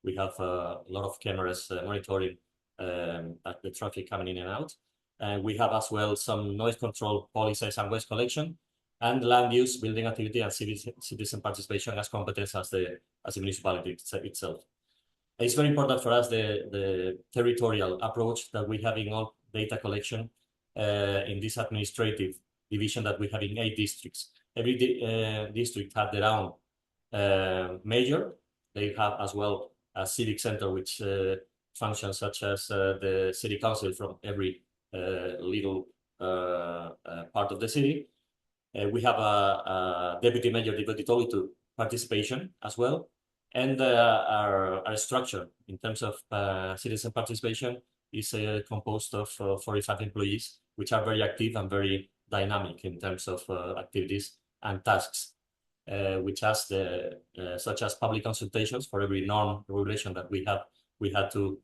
We have a lot of cameras monitoring at the traffic coming in and out. And we have as well some noise control policies and waste collection, and land use, building activity, and citizen participation as competence as the municipality itself. It's very important for us the territorial approach that we have in all data collection in this administrative division that we have in 8 districts. Every district have their own mayor. They have as well a civic center which functions such as the city council from every little part of the city. We have a deputy mayor devoted only to participation as well. And our structure in terms of citizen participation is composed of 45 employees, which are very active and very dynamic in terms of activities and tasks, which has such as public consultations for every norm regulation that we have. We had to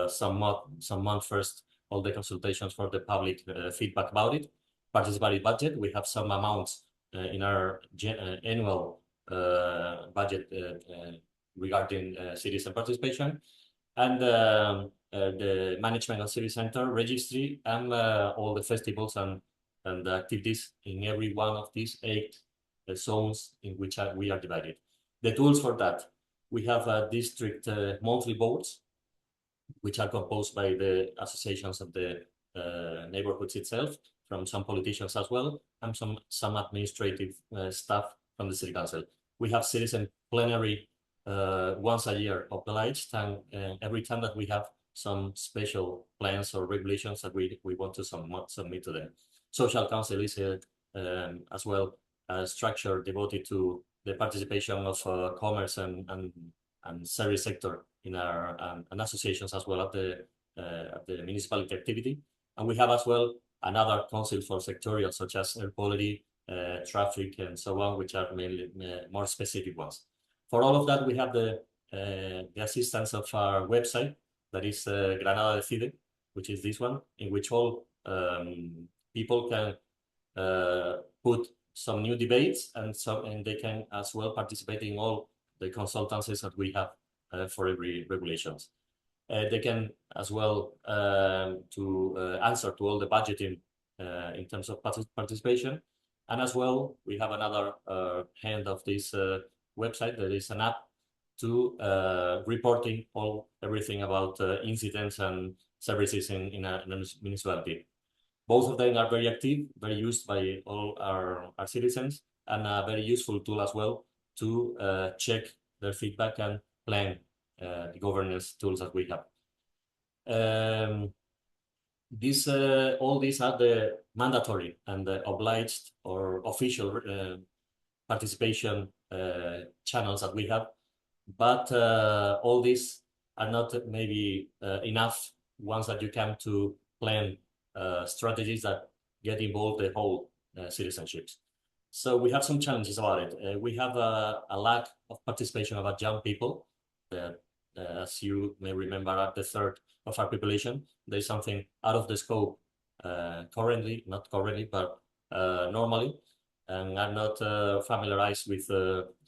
some month first all the consultations for the public feedback about it. Participatory budget, we have some amounts in our annual budget regarding citizen participation, and the management of city center registry, and all the festivals and the activities in every one of these 8 zones in which we are divided. The tools for that, we have district monthly boards, which are composed by the associations of the neighborhoods itself, from some politicians as well, and some administrative staff from the city council. We have citizen plenary once a year obliged, and every time that we have some special plans or regulations that we want to submit to them. Social council is as well a structure devoted to the participation of commerce and service sector in our and associations as well at the municipality activity. And we have as well another council for sectorial, such as air quality, traffic, and so on, which are mainly more specific ones. For all of that, we have the assistance of our website, that is Granada Decide, which is this one, in which all people can put some new debates, and they can as well participate in all the consultancies that we have for every regulations. They can as well to answer to all the budgeting in terms of participation. And as well, we have another hand of this website. There is an app to reporting everything about incidents and services in a municipality. Both of them are very active, very used by all our citizens, and a very useful tool as well to check their feedback and plan the governance tools that we have. All these are the mandatory and the obliged or official participation channels that we have, but all these are not maybe enough ones that you can to plan strategies that get involved the whole citizenships. So we have some challenges about it. We have a lack of participation of our young people. As you may remember, at the third of our population, there's something out of the scope currently, not currently, but normally, and are not familiarized with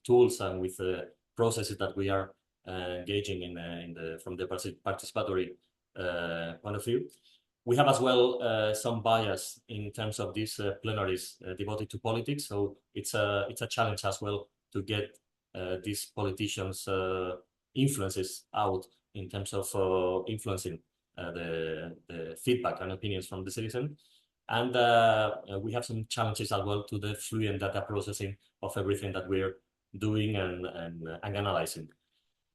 tools and with the processes that we are engaging in from the participatory point of view. We have as well some bias in terms of these plenaries devoted to politics, so it's a challenge as well to get these politicians' influences out in terms of influencing the feedback and opinions from the citizen. And we have some challenges as well to the fluent data processing of everything that we're doing and analyzing.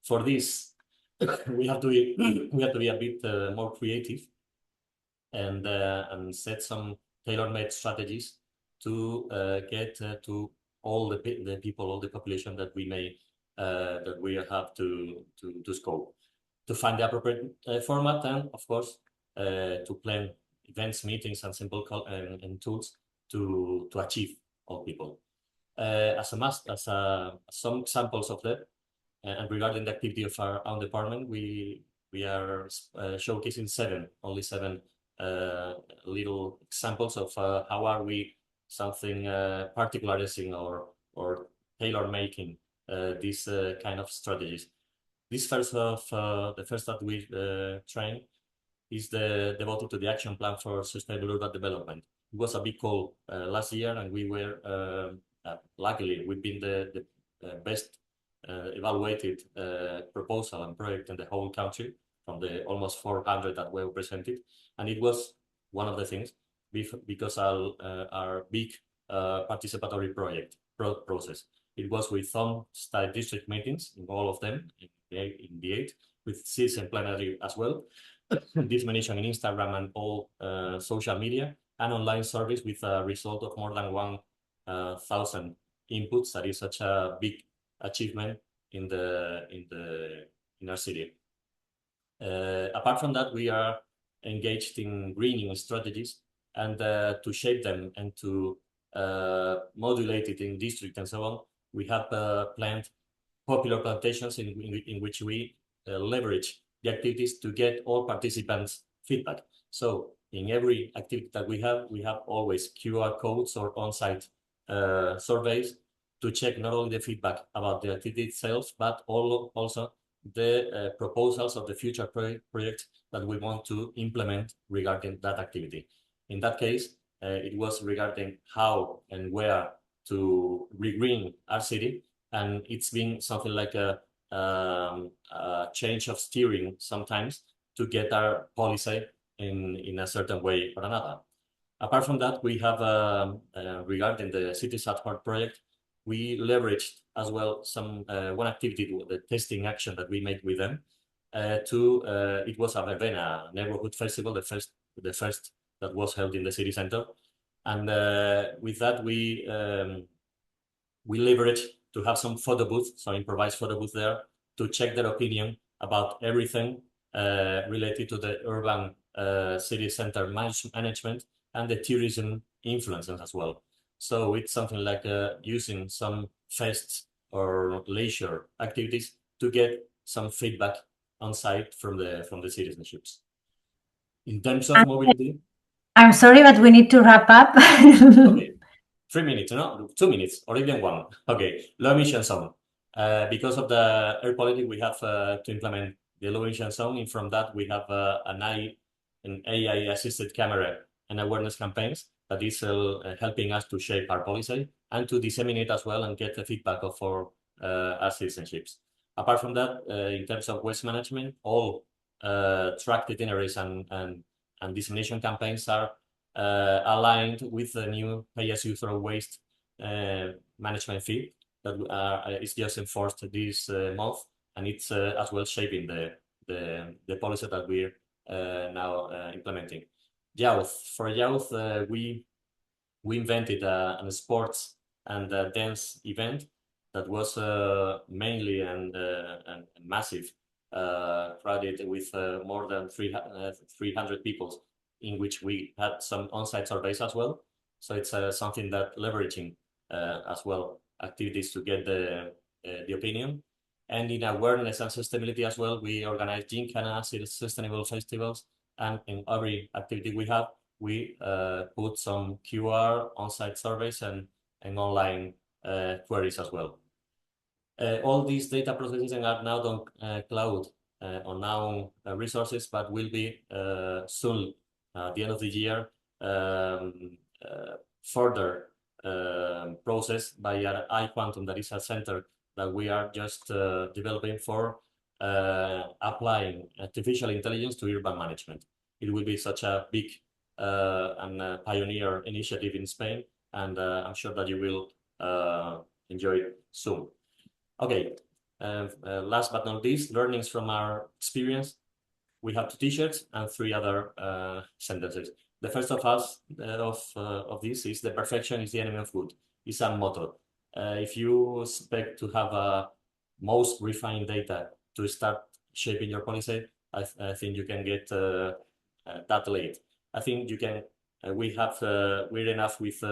For this, we have to be a bit more creative and set some tailor-made strategies to get to all the people, all the population that we may that we have to scope, to find the appropriate format, and of course to plan events, meetings, and simple and tools to achieve all people. as some examples of that. And regarding the activity of our own department, we are showcasing only seven little examples of how are we something particularizing or tailor making these kind of strategies. The first that we trained is devoted to the action plan for sustainable urban development. It was a big call last year, and we were luckily we've been the best evaluated proposal and project in the whole country from the almost 400 that were presented, and it was one of the things because our big participatory process. It was with some state district meetings in all of them in the 8 with citizen plenary as well. Dissemination in Instagram and all social media, and online service with a result of more than 1,000 inputs. That is such a big achievement in our city. Apart from that, we are engaged in greening strategies and to shape them and to modulate it in district and so on. We have planned popular plantations in which we leverage the activities to get all participants' feedback. So in every activity that we have always QR codes or on-site surveys to check not only the feedback about the activity itself, but also the proposals of the future projects that we want to implement regarding that activity. In that case, it was regarding how and where to regreen our city, and it's been something like a change of steering sometimes to get our policy in a certain way or another. Apart from that, we have regarding the Cities at Heart project, we leveraged as well some one activity, the testing action that we made with them. It was a verbena neighborhood festival, the first that was held in the city center, and with that we leveraged to have some photo booths, so improvised photo booths there to check their opinion about everything related to the urban city center management and the tourism influences as well. So it's something like using some fests or leisure activities to get some feedback on site from the citizenships. In terms of mobility, I'm sorry, but we need to wrap up. Okay. 3 minutes, no? 2 minutes, or even 1. Okay, low emission zone. Because of the air quality, we have to implement the low emission zone. And from that, we have an AI-assisted camera and awareness campaigns that is helping us to shape our policy and to disseminate as well and get the feedback of our citizenships. Apart from that, in terms of waste management, all tracked itineraries and dissemination campaigns are aligned with the new pay-as-you-throw waste management fee that is just enforced this month, and it's as well shaping the policy that we're now implementing. Youth. For youth, we invented a sports and dance event that was mainly and massive, crowded with more than 300 people, in which we had some on-site surveys as well. So it's something that leveraging as well activities to get the opinion. And in awareness and sustainability as well, we organize gymkhana, sustainable festivals, and in every activity we have, we put some QR on-site surveys and online queries as well. All these data processing are now on cloud on now resources, but will be soon at the end of the year further processed by our iQuantum, that is a center that we are just developing for applying artificial intelligence to urban management. It will be such a big and pioneer initiative in Spain, and I'm sure that you will enjoy it soon. Okay, last but not least, learnings from our experience. We have 2 t-shirts and 3 other sentences. The first of this is the perfection is the enemy of good. It's a motto. If you expect to have a most refined data to start shaping your policy, I think you can get that late. I think you can. We're enough with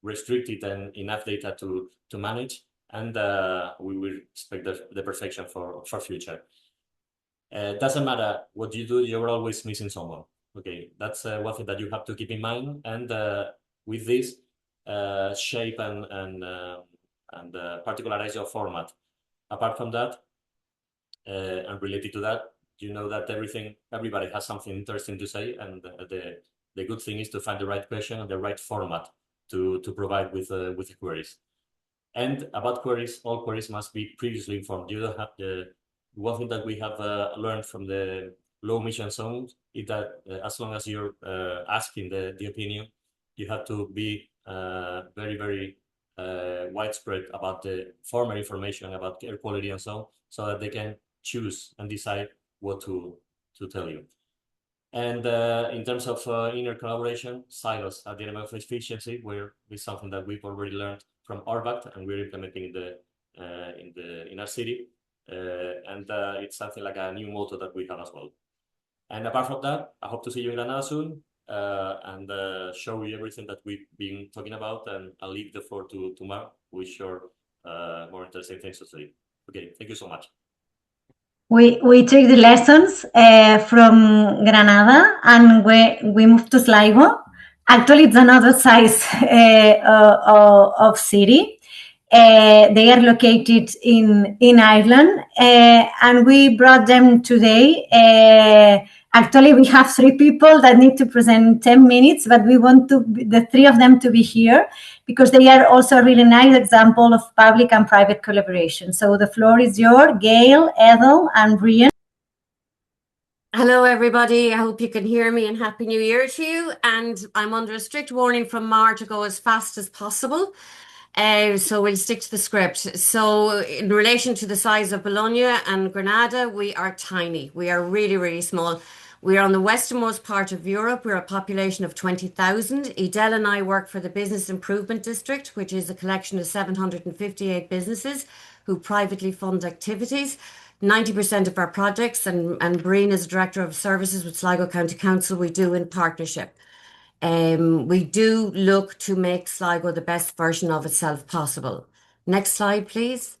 restricted and enough data to manage, and we will expect the perfection for future. Doesn't matter what you do, you're always missing someone. Okay, that's one thing that you have to keep in mind. And with this shape and particularize your format. Apart from that, and related to that, you know that everybody has something interesting to say, and the good thing is to find the right question and the right format to provide with the queries. And about queries, all queries must be previously informed. You don't have one thing that we have learned from the low emission zones is that as long as you're asking the opinion, you have to be very, very widespread about the former information about air quality and so that they can choose and decide what to tell you. And in terms of inner collaboration, silos at the enemy of efficiency, where is something that we've already learned from URBACT and we're implementing in our city. And it's something like a new motto that we have as well. And apart from that, I hope to see you in Granada soon and show you everything that we've been talking about. And I'll leave the floor to Mar, who is sure more interesting things to say. Okay, thank you so much. We took the lessons from Granada and we moved to Sligo. Actually, it's another size of city. They are located in Ireland, and we brought them today. Actually, we have 3 people that need to present in 10 minutes, but we want the 3 of them to be here because they are also a really nice example of public and private collaboration. So the floor is yours, Gail, Ethel, and Brian. Hello, everybody. I hope you can hear me, and Happy New Year to you. And I'm under a strict warning from Mar to go as fast as possible. So we'll stick to the script. So in relation to the size of Bologna and Granada, we are tiny. We are really, really small. We are on the westernmost part of Europe. We're a population of 20,000. Edel and I work for the Business Improvement District, which is a collection of 758 businesses who privately fund activities. 90% of our projects, and Breen is Director of Services with Sligo County Council, we do in partnership. We do look to make Sligo the best version of itself possible. Next slide, please.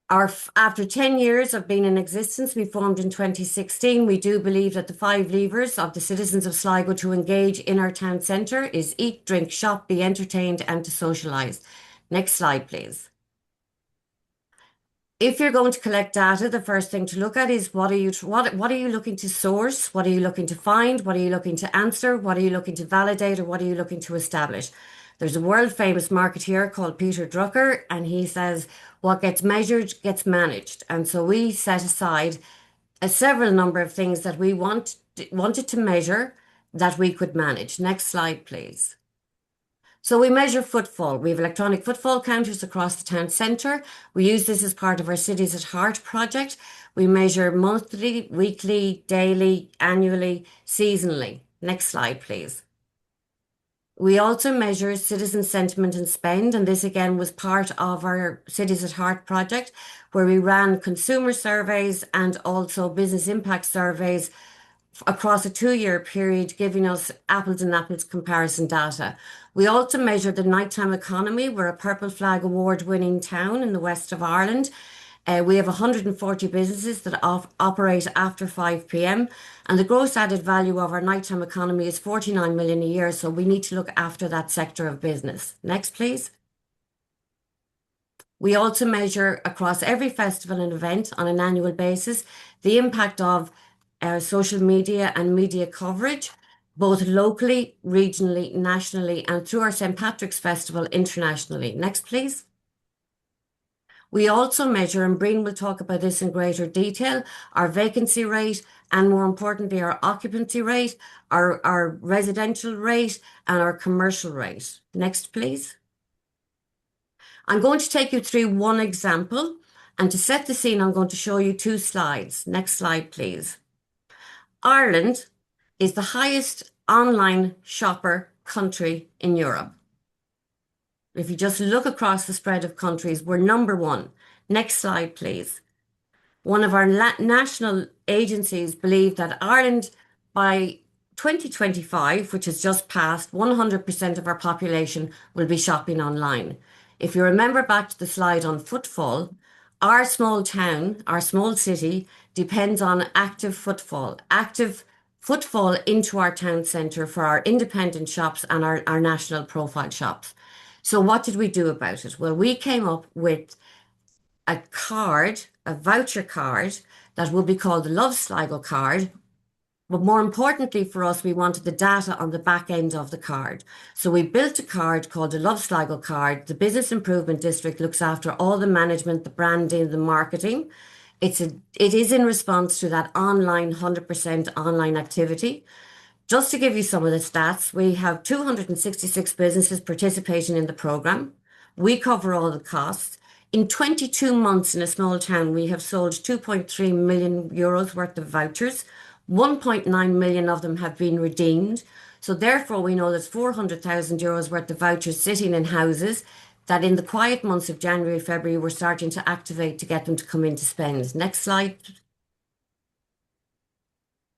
After 10 years of being in existence, we formed in 2016. We do believe that the 5 levers of the citizens of Sligo to engage in our town centre is eat, drink, shop, be entertained, and to socialise. Next slide, please. If you're going to collect data, the first thing to look at is what are you looking to source? What are you looking to find? What are you looking to answer? What are you looking to validate? Or what are you looking to establish? There's a world famous marketeer called Peter Drucker, and he says, what gets measured gets managed. And so we set aside a several number of things that we wanted to measure that we could manage. Next slide, please. So we measure footfall. We have electronic footfall counters across the town centre. We use this as part of our Cities at Heart project. We measure monthly, weekly, daily, annually, seasonally. Next slide, please. We also measure citizen sentiment and spend, and this again was part of our Cities at Heart project, where we ran consumer surveys and also business impact surveys across a 2-year period, giving us apples and apples comparison data. We also measured the nighttime economy. We're a Purple Flag award-winning town in the west of Ireland. We have 140 businesses that operate after 5 p.m. and the gross added value of our nighttime economy is 49 million a year, so we need to look after that sector of business. Next, please. We also measure across every festival and event on an annual basis the impact of social media and media coverage, both locally, regionally, nationally, and through our St. Patrick's Festival internationally. Next, please. We also measure, and Breen will talk about this in greater detail, our vacancy rate and more importantly, our occupancy rate, our residential rate and our commercial rate. Next, please. I'm going to take you through one example, and to set the scene, I'm going to show you 2 slides. Next slide, please. Ireland is the highest online shopper country in Europe. If you just look across the spread of countries, we're number 1. Next slide, please. One of our national agencies believe that Ireland, by 2025, which has just passed, 100% of our population will be shopping online. If you remember back to the slide on footfall, our small town, our small city, depends on active footfall into our town centre for our independent shops and our national profile shops. So what did we do about it? Well, we came up with a card, a voucher card that will be called the Love Sligo card. But more importantly for us, we wanted the data on the back end of the card. So we built a card called the Love Sligo card. The Business Improvement District looks after all the management, the branding, the marketing. It is in response to that online, 100% online activity. Just to give you some of the stats, we have 266 businesses participating in the programme. We cover all the costs. In 22 months in a small town, we have sold 2.3 million euros worth of vouchers. 1.9 million of them have been redeemed. So therefore, we know there's 400,000 euros worth of vouchers sitting in houses that in the quiet months of January, February, we're starting to activate to get them to come in to spend. Next slide.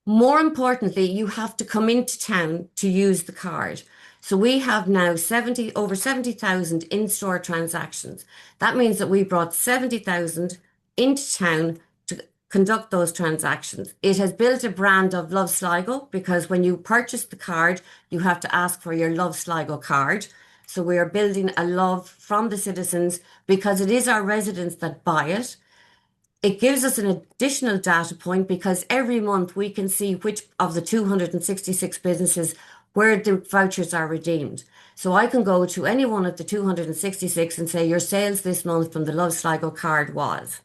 More importantly, you have to come into town to use the card. So we have now over 70,000 in-store transactions. That means that we brought 70,000 into town to conduct those transactions. It has built a brand of Love Sligo because when you purchase the card, you have to ask for your Love Sligo card. So we are building a love from the citizens because it is our residents that buy it. It gives us an additional data point because every month we can see which of the 266 businesses where the vouchers are redeemed. So I can go to any one of the 266 and say your sales this month from the Love Sligo card was.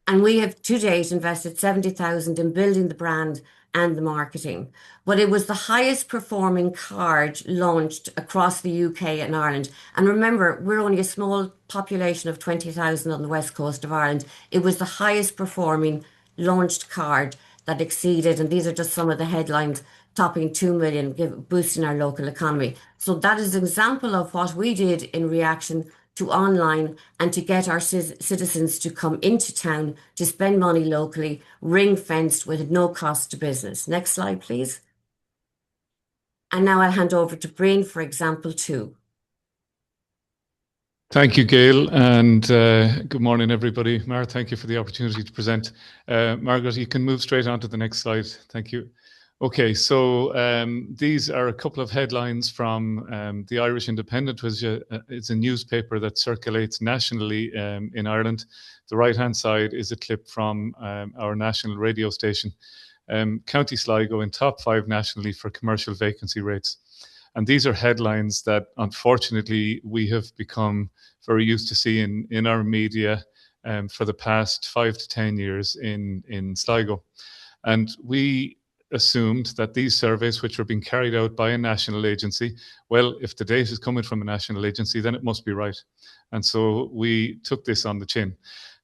And we have to date invested 70,000 in building the brand and the marketing. But it was the highest performing card launched across the UK and Ireland. And remember, we're only a small population of 20,000 on the west coast of Ireland. It was the highest performing launched card that exceeded, and these are just some of the headlines, topping 2 million, boosting our local economy. So that is an example of what we did in reaction to online and to get our citizens to come into town to spend money locally, ring-fenced with no cost to business. Next slide, please. And now I'll hand over to Breen for example 2. Thank you, Gail, and good morning, everybody. Mar, thank you for the opportunity to present. Margaret, you can move straight on to the next slide. Thank you. Okay, so these are a couple of headlines from the Irish Independent, which it's a newspaper that circulates nationally in Ireland. The right-hand side is a clip from our national radio station. County Sligo in top 5 nationally for commercial vacancy rates. And these are headlines that, unfortunately, we have become very used to seeing in our media for the past 5 to 10 years in Sligo. And we assumed that these surveys, which were being carried out by a national agency, well, if the data is coming from a national agency, then it must be right. And so we took this on the chin.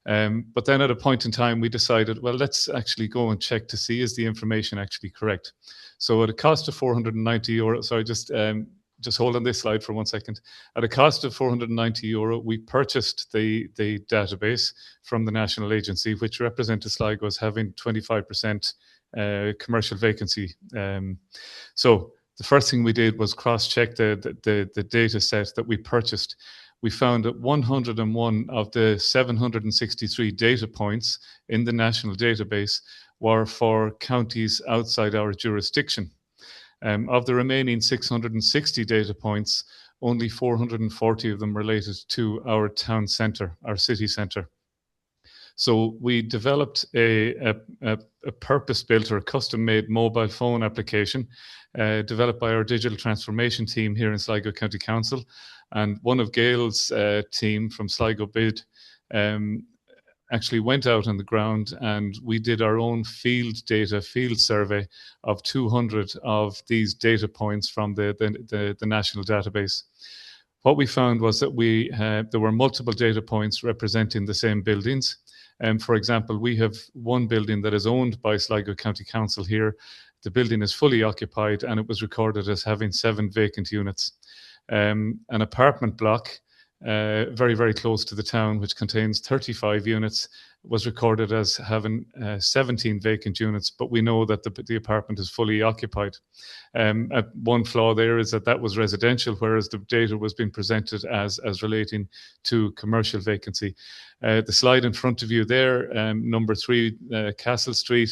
But then at a point in time, we decided, well, let's actually go and check to see is the information actually correct. So at a cost of 490 euro, sorry, just hold on this slide for 1 second. At a cost of 490 euro, we purchased the database from the national agency, which represented Sligo as having 25% commercial vacancy. So the first thing we did was cross-check the data set that we purchased. We found that 101 of the 763 data points in the national database were for counties outside our jurisdiction. Of the remaining 660 data points, only 440 of them related to our town centre, our city centre. So we developed a purpose-built or a custom-made mobile phone application developed by our digital transformation team here in Sligo County Council. And one of Gail's team from Sligo Bid actually went out on the ground and we did our own field survey of 200 of these data points from the national database. What we found was that there were multiple data points representing the same buildings. For example, we have one building that is owned by Sligo County Council here. The building is fully occupied and it was recorded as having 7 vacant units. An apartment block very, very close to the town, which contains 35 units, was recorded as having 17 vacant units, but we know that the apartment is fully occupied. One flaw there is that was residential, whereas the data was being presented as relating to commercial vacancy. The slide in front of you there, number 3, Castle Street,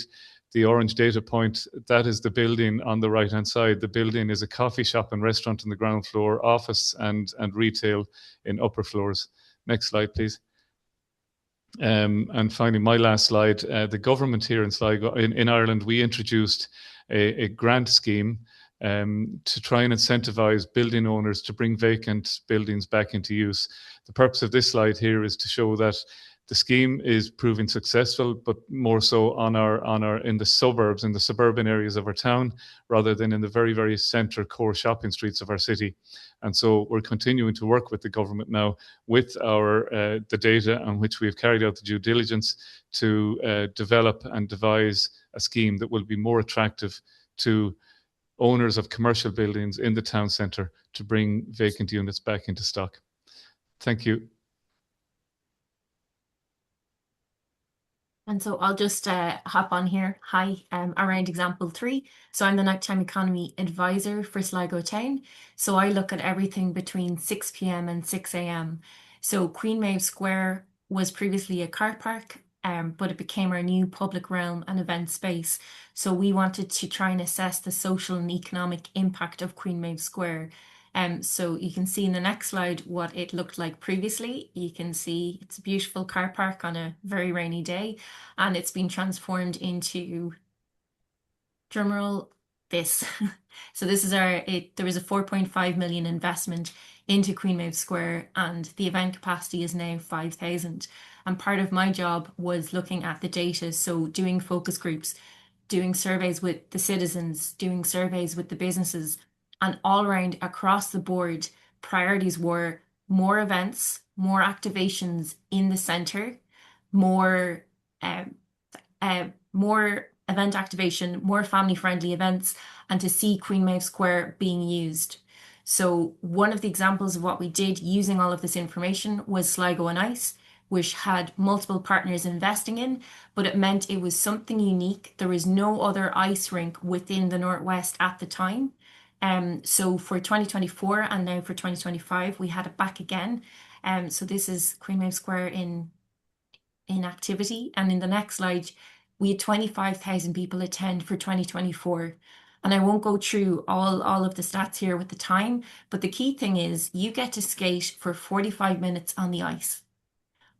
the orange data point, that is the building on the right-hand side. The building is a coffee shop and restaurant on the ground floor, office and retail in upper floors. Next slide, please. And finally, my last slide, the government here in Sligo, in Ireland, we introduced a grant scheme to try and incentivize building owners to bring vacant buildings back into use. The purpose of this slide here is to show that the scheme is proving successful, but more so in the suburbs, in the suburban areas of our town, rather than in the very, very centre core shopping streets of our city. And so we're continuing to work with the government now with the data on which we have carried out the due diligence to develop and devise a scheme that will be more attractive to owners of commercial buildings in the town centre to bring vacant units back into stock. Thank you. And so I'll just hop on here. Hi, around example 3. So I'm the nighttime economy advisor for Sligo Town. So I look at everything between 6 p.m. and 6 a.m. So Queen Maeve Square was previously a car park, but it became our new public realm and event space. So we wanted to try and assess the social and economic impact of Queen Maeve Square. So you can see in the next slide what it looked like previously. You can see it's a beautiful car park on a very rainy day, and it's been transformed into, drumroll, this. So this is there was a 4.5 million investment into Queen Maeve Square, and the event capacity is now 5,000. And part of my job was looking at the data, so doing focus groups, doing surveys with the citizens, doing surveys with the businesses, and all around across the board, priorities were more events, more activations in the centre, more event activation, more family-friendly events, and to see Queen Maeve Square being used. So one of the examples of what we did using all of this information was Sligo on Ice, which had multiple partners investing in, but it meant it was something unique. There was no other ice rink within the Northwest at the time. So for 2024 and now for 2025, we had it back again. So this is Queen Maeve Square in activity. And in the next slide, we had 25,000 people attend for 2024. And I won't go through all of the stats here with the time, but the key thing is you get to skate for 45 minutes on the ice,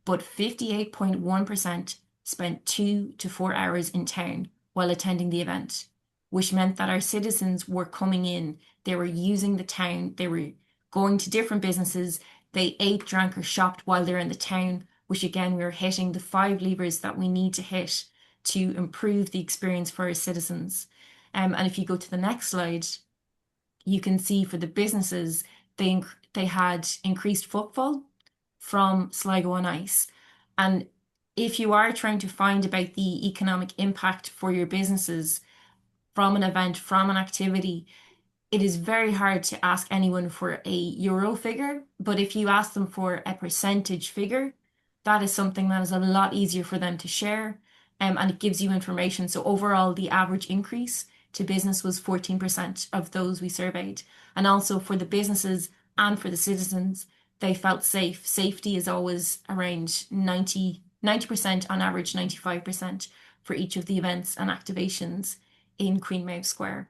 but 58.1% spent 2 to 4 hours in town while attending the event, which meant that our citizens were coming in, they were using the town, they were going to different businesses, they ate, drank or shopped while they're in the town, which again, we were hitting the 5 levers that we need to hit to improve the experience for our citizens. And if you go to the next slide, you can see for the businesses, they had increased footfall from Sligo on Ice. And if you are trying to find about the economic impact for your businesses from an event, from an activity, it is very hard to ask anyone for a euro figure. But if you ask them for a percentage figure, that is something that is a lot easier for them to share. And it gives you information. So overall, the average increase to business was 14% of those we surveyed. And also for the businesses and for the citizens, they felt safe. Safety is always around 90% on average, 95% for each of the events and activations in Queen Maeve Square.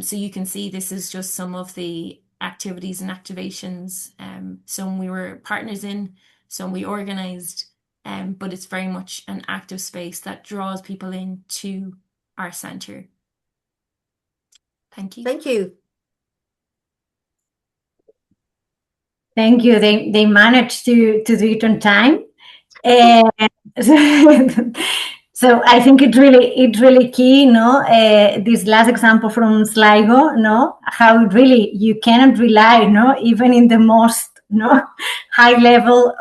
So you can see this is just some of the activities and activations. Some we were partners in, some we organised, but it's very much an active space that draws people into our centre. Thank you. Thank you. Thank you. They managed to do it on time. So I think it's really key, no? This last example from Sligo, no? How really you cannot rely, no? Even in the most, no, high level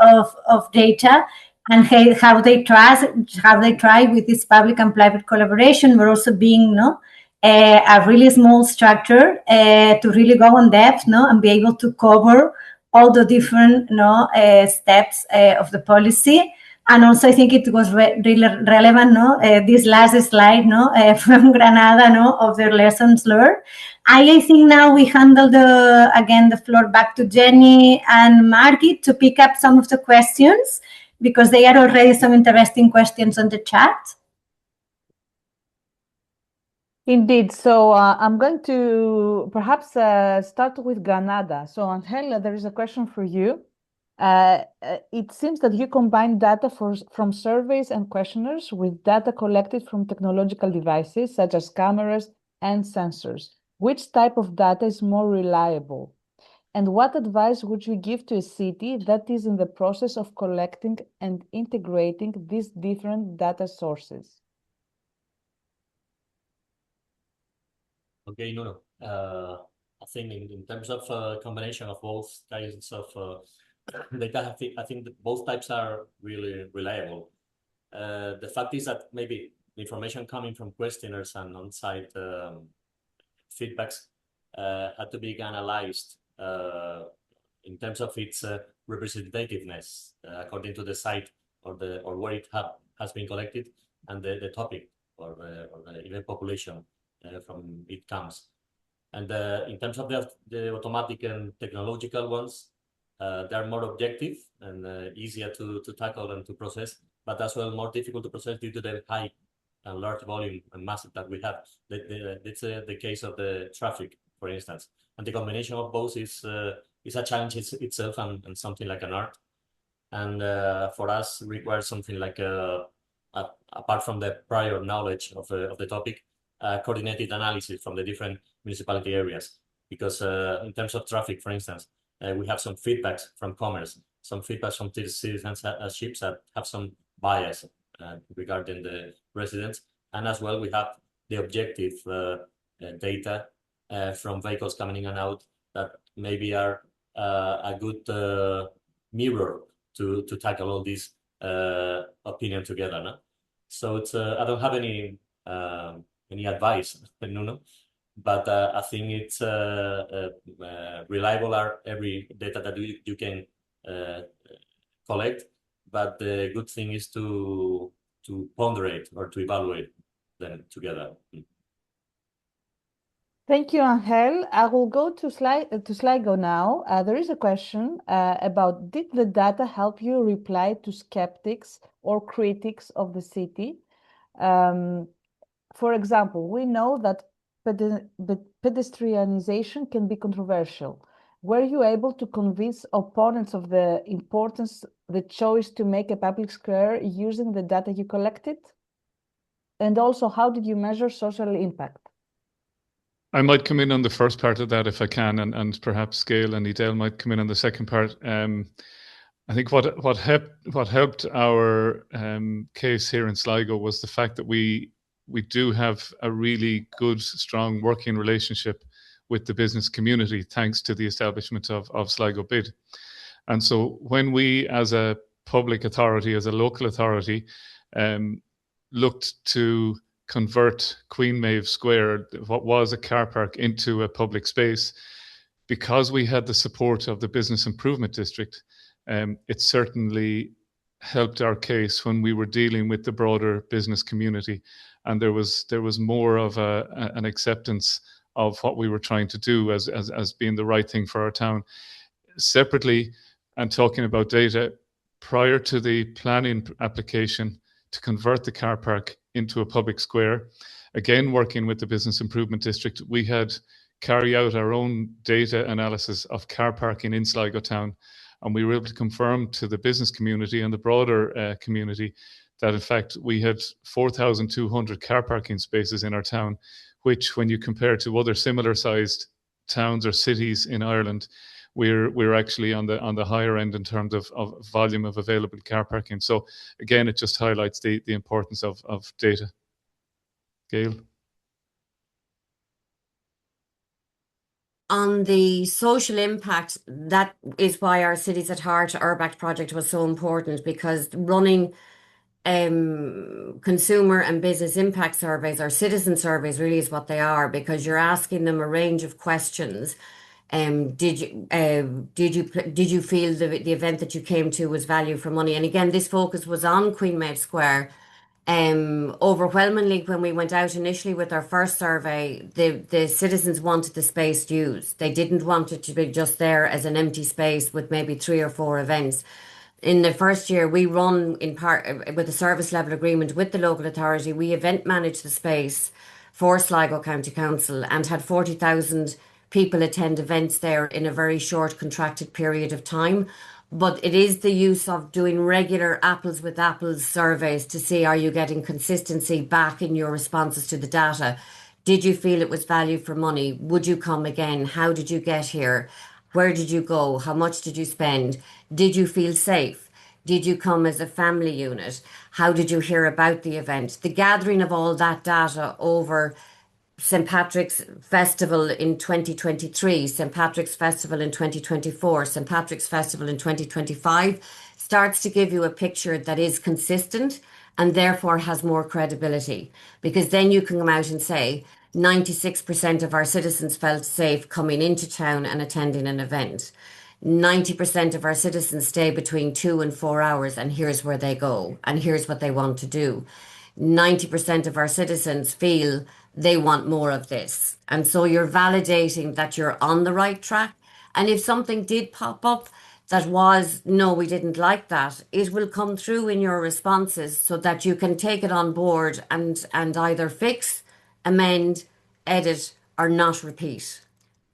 of data, and how they try with this public and private collaboration, but also being, no, a really small structure to really go on depth, no, and be able to cover all the different steps of the policy. And also, I think it was really relevant, this last slide, from Granada, of their lessons learned. I think now we handle the floor back to Jenny and Margit to pick up some of the questions, because there are already some interesting questions on the chat. Indeed. So I'm going to perhaps start with Granada. So Angel, there is a question for you. It seems that you combine data from surveys and questionnaires with data collected from technological devices such as cameras and sensors. Which type of data is more reliable? And what advice would you give to a city that is in the process of collecting and integrating these different data sources? Okay, Nuno. I think in terms of combination of both kinds of data, I think that both types are really reliable. The fact is that maybe the information coming from questionnaires and on-site feedbacks had to be analyzed in terms of its representativeness according to the site or where it has been collected, and the topic or the even population from it comes. And in terms of the automatic and technological ones, they're more objective and easier to tackle and to process, but as well more difficult to process due to the high and large volume and mass that we have. It's the case of the traffic, for instance. And the combination of both is a challenge itself and something like an art. And for us, requires something like apart from the prior knowledge of the topic, coordinated analysis from the different municipality areas. Because in terms of traffic, for instance, we have some feedbacks from commerce, some feedbacks from citizens ships that have some bias regarding the residents. And as well, we have the objective data from vehicles coming in and out that maybe are a good mirror to tackle all these opinion together. No? So it's I don't have any advice, Nuno, but I think it's reliable are every data that you can collect. But the good thing is to ponderate or to evaluate them together. Thank you, Angel. I will go to Sligo now. There is a question about, did the data help you reply to skeptics or critics of the city? For example, we know that pedestrianization can be controversial. Were you able to convince opponents of the importance, the choice to make a public square using the data you collected? And also, how did you measure social impact? I might come in on the first part of that if I can, and perhaps Gail and Edel might come in on the second part. I think what helped our case here in Sligo was the fact that we do have a really good, strong working relationship with the business community, thanks to the establishment of Sligo Bid. And so when we, as a public authority, as a local authority, looked to convert Queen Maeve Square, what was a car park, into a public space, because we had the support of the Business Improvement District, it certainly helped our case when we were dealing with the broader business community, and there was more of an acceptance of what we were trying to do as being the right thing for our town. Separately, and talking about data, prior to the planning application to convert the car park into a public square, again working with the Business Improvement District, we had carry out our own data analysis of car parking in Sligo town, and we were able to confirm to the business community and the broader community that in fact we had 4,200 car parking spaces in our town, which when you compare to other similar sized towns or cities in Ireland, we're actually on the higher end in terms of volume of available car parking. So again, it just highlights the importance of data. Gail? On the social impact, that is why our Cities at Heart URBACT project was so important, because running consumer and business impact surveys or citizen surveys really is what they are, because you're asking them a range of questions Did you feel the event that you came to was value for money? And again, this focus was on Queen Maeve Square. Overwhelmingly, when we went out initially with our first survey, the citizens wanted the space used. They didn't want it to be just there as an empty space with maybe 3 or 4 events. In the first year, we run in part with a service level agreement with the local authority. We event managed the space for Sligo County Council and had 40,000 people attend events there in a very short contracted period of time. But it is the use of doing regular apples with apples surveys to see, are you getting consistency back in your responses to the data? Did you feel it was value for money? Would you come again? How did you get here? Where did you go? How much did you spend? Did you feel safe? Did you come as a family unit? How did you hear about the event? The gathering of all that data over St. Patrick's Festival in 2023, St. Patrick's Festival in 2024, St. Patrick's Festival in 2025 starts to give you a picture that is consistent and therefore has more credibility. Because then you can come out and say 96% of our citizens felt safe coming into town and attending an event. 90% of our citizens stay between 2 and 4 hours, and here's where they go, and here's what they want to do. 90% of our citizens feel they want more of this. And so you're validating that you're on the right track. And if something did pop up that was, no, we didn't like that, it will come through in your responses so that you can take it on board and either fix, amend, edit, or not repeat.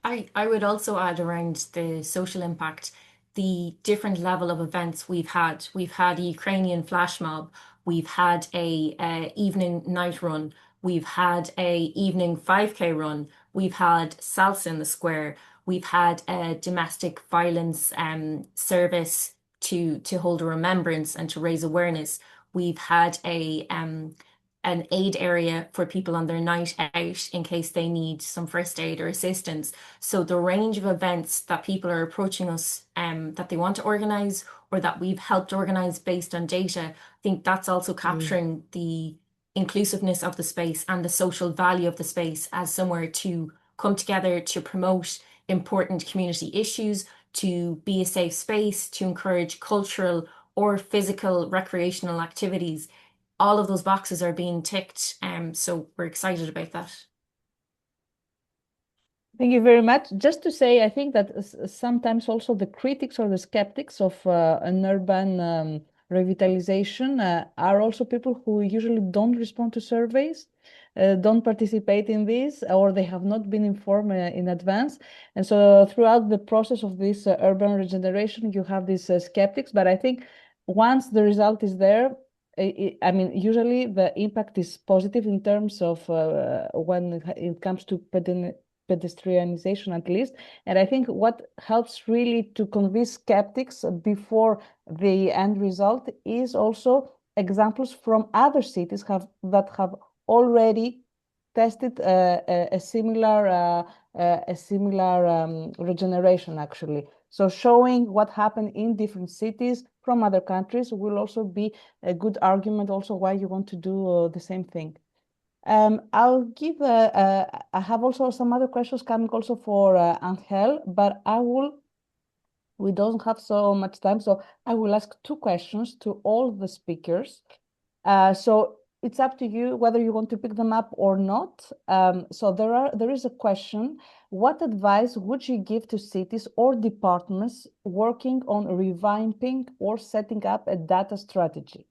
I would also add around the social impact, the different level of events we've had. We've had a Ukrainian flash mob. We've had a evening night run. We've had a evening 5K run. We've had salsa in the square. We've had a domestic violence service to hold a remembrance and to raise awareness. We've had a an aid area for people on their night out in case they need some first aid or assistance. So the range of events that people are approaching us that they want to organize or that we've helped organize based on data, I think that's also capturing the inclusiveness of the space and the social value of the space as somewhere to come together to promote important community issues, to be a safe space, to encourage cultural or physical recreational activities. All of those boxes are being ticked, so we're excited about that. Thank you very much. Just to say, I think that sometimes also the critics or the skeptics of an urban revitalization are also people who usually don't respond to surveys, don't participate in this, or they have not been informed in advance. And so throughout the process of this urban regeneration, you have these skeptics. But I think once the result is there, I mean, usually the impact is positive in terms of when it comes to pedestrianization at least. And I think what helps really to convince skeptics before the end result is also examples from other cities that have already tested a similar regeneration actually. So showing what happened in different cities from other countries will also be a good argument also why you want to do the same thing. I'll give, I have also some other questions coming also for Angel, but we don't have so much time, so I will ask 2 questions to all the speakers. So it's up to you whether you want to pick them up or not. So there is a question: what advice would you give to cities or departments working on revamping or setting up a data strategy?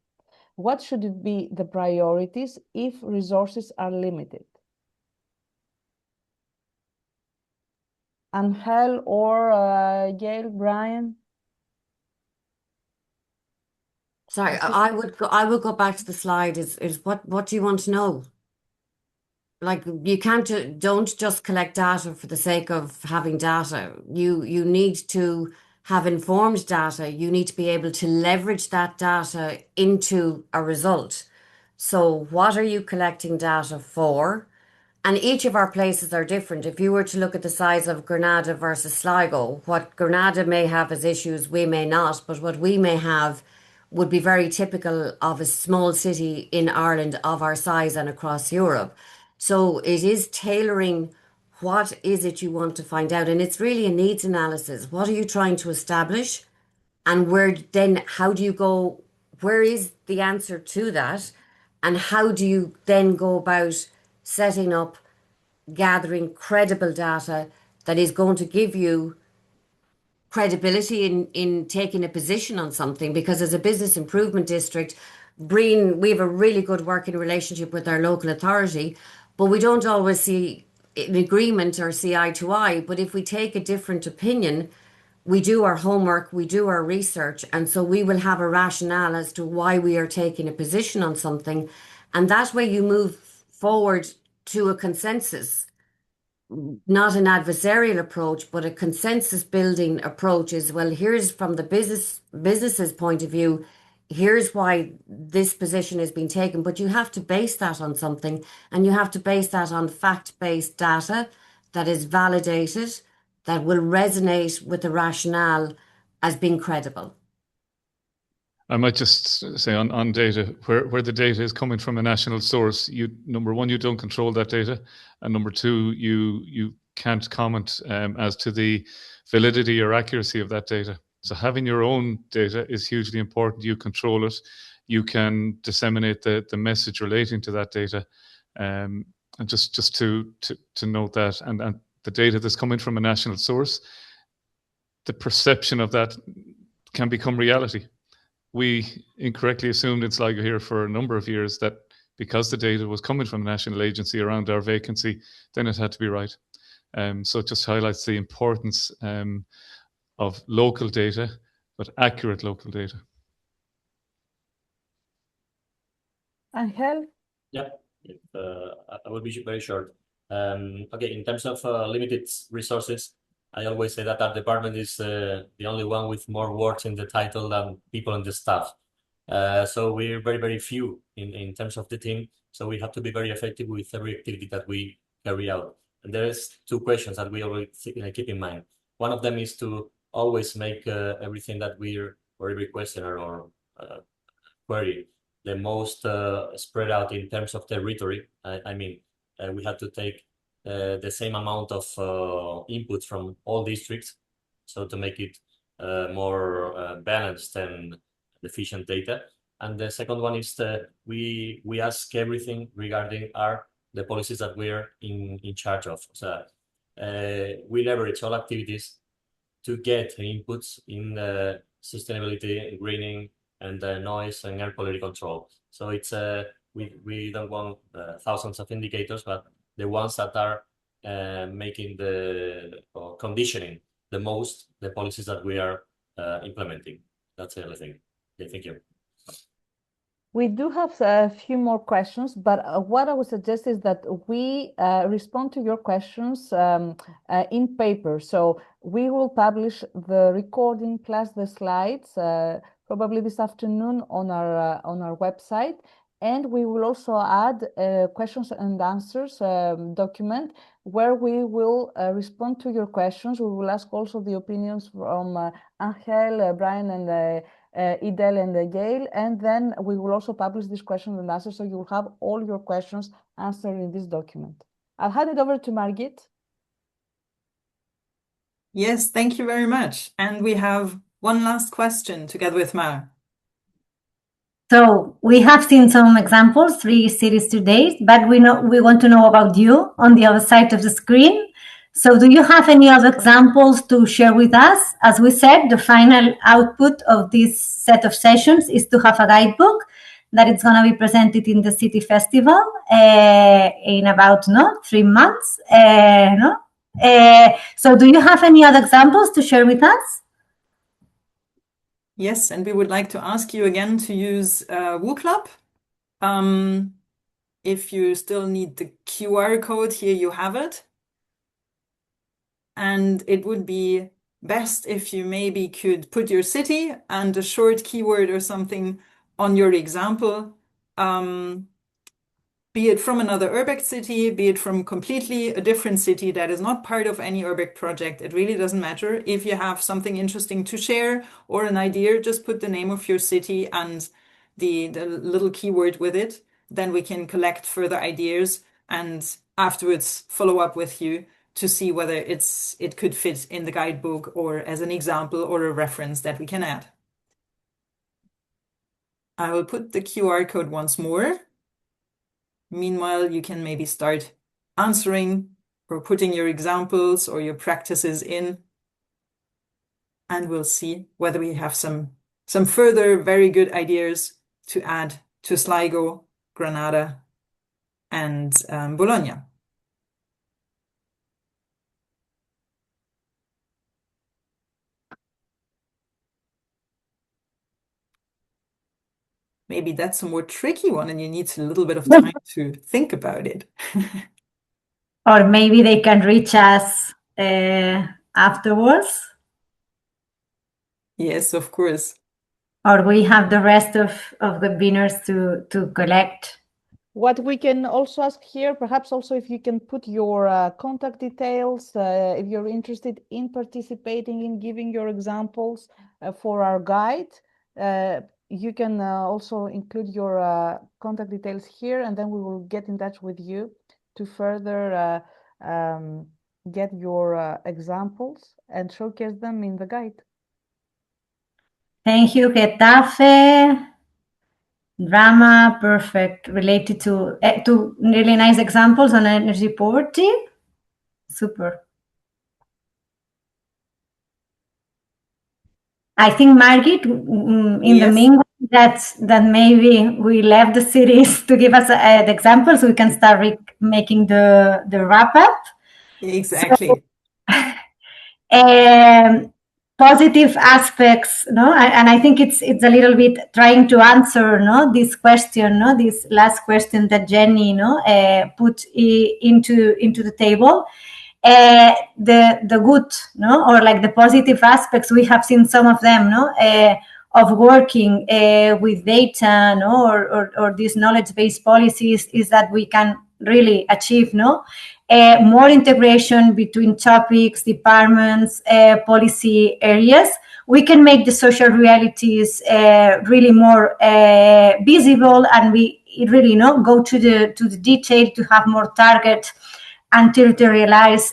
What should be the priorities if resources are limited? Angel or Gail, Brian? Sorry, I would go back to the slide. Is what do you want to know? Like you can't don't just collect data for the sake of having data. You need to have informed data. You need to be able to leverage that data into a result. So what are you collecting data for? And each of our places are different. If you were to look at the size of Granada versus Sligo, what Granada may have as issues, we may not, but what we may have would be very typical of a small city in Ireland of our size and across Europe. So it is tailoring what is it you want to find out? And it's really a needs analysis. What are you trying to establish? And how do you go, where is the answer to that? And how do you then go about setting up, gathering credible data that is going to give you credibility in taking a position on something? Because as a business improvement district, Breen, we have a really good working relationship with our local authority, but we don't always see an agreement or see eye to eye. But if we take a different opinion, we do our homework, we do our research, and so we will have a rationale as to why we are taking a position on something. And that way you move forward to a consensus, not an adversarial approach, but a consensus building approach is, well, here's from the business's point of view, here's why this position is being taken. But you have to base that on something, and you have to base that on fact-based data that is validated, that will resonate with the rationale as being credible. I might just say on data, where the data is coming from a national source, number one, you don't control that data, and number two, you can't comment as to the validity or accuracy of that data. So having your own data is hugely important. You control it. You can disseminate the message relating to that data, and just to note that, and the data that's coming from a national source, the perception of that can become reality. We incorrectly assumed in Sligo here for a number of years that because the data was coming from a national agency around our vacancy, then it had to be right. So it just highlights the importance of local data, but accurate local data. Angel? Yeah, I will be very short. Okay, in terms of limited resources, I always say that our department is the only one with more words in the title than people in the staff. So we're very, very few in terms of the team. So we have to be very effective with every activity that we carry out. And there's two questions that we always keep in mind. One of them is to always make everything that or every question or query the most spread out in terms of territory. I mean, we have to take the same amount of input from all districts, so to make it more balanced and efficient data. And the second one is we ask everything regarding the policies that we're in charge of. So we leverage all activities to get inputs in sustainability, greening, and noise and air quality control. So it's we don't want thousands of indicators, but the ones that are making or conditioning the most the policies that we are implementing. That's everything. Okay, thank you. We do have a few more questions, but what I would suggest is that we respond to your questions in paper. So we will publish the recording plus the slides probably this afternoon on our website. And we will also add a questions and answers document where we will respond to your questions. We will ask also the opinions from Angel, Brian, and Idel and Gail, and then we will also publish this question and answer, so you will have all your questions answered in this document. I'll hand it over to Margit. Yes, thank you very much. And we have one last question together with Mar. So we have seen some examples, 3 cities today, but we want to know about you on the other side of the screen. So do you have any other examples to share with us? As we said, the final output of this set of sessions is to have a guidebook that it's going to be presented in the City Festival in about 3 months. So do you have any other examples to share with us? Yes, and we would like to ask you again to use WooClub. If you still need the QR code, here you have it. And it would be best if you maybe could put your city and a short keyword or something on your example, be it from another URBACT city, be it from completely a different city that is not part of any URBACT project. It really doesn't matter. If you have something interesting to share or an idea, just put the name of your city and the little keyword with it. Then we can collect further ideas and afterwards follow up with you to see whether it could fit in the guidebook or as an example or a reference that we can add. I will put the QR code once more. Meanwhile, you can maybe start answering or putting your examples or your practices in, and we'll see whether we have some further very good ideas to add to Sligo, Granada, and Bologna. Maybe that's a more tricky one and you need a little bit of time to think about it. Or maybe they can reach us afterwards. Yes, of course. Or we have the rest of the winners to collect. What we can also ask here, perhaps also if you can put your contact details, if you're interested in participating in giving your examples for our guide, you can also include your contact details here, and then we will get in touch with you to further get your examples and showcase them in the guide. Thank you, Getafe. Drama, perfect. Related to really nice examples on energy poverty. Super. I think, Margit, in the meanwhile, that maybe we left the cities to give us the examples, so we can start making the wrap up. Exactly. So, positive aspects, no, and I think it's a little bit trying to answer, no, this question, no, this last question that Jenny, no, put into the table. The good, no, or like the positive aspects, we have seen some of them, no, of working with data, no, or these knowledge-based policies, is that we can really achieve, no, more integration between topics, departments, policy areas. We can make the social realities really more visible, and we really, go to the detail to have more target and territorialize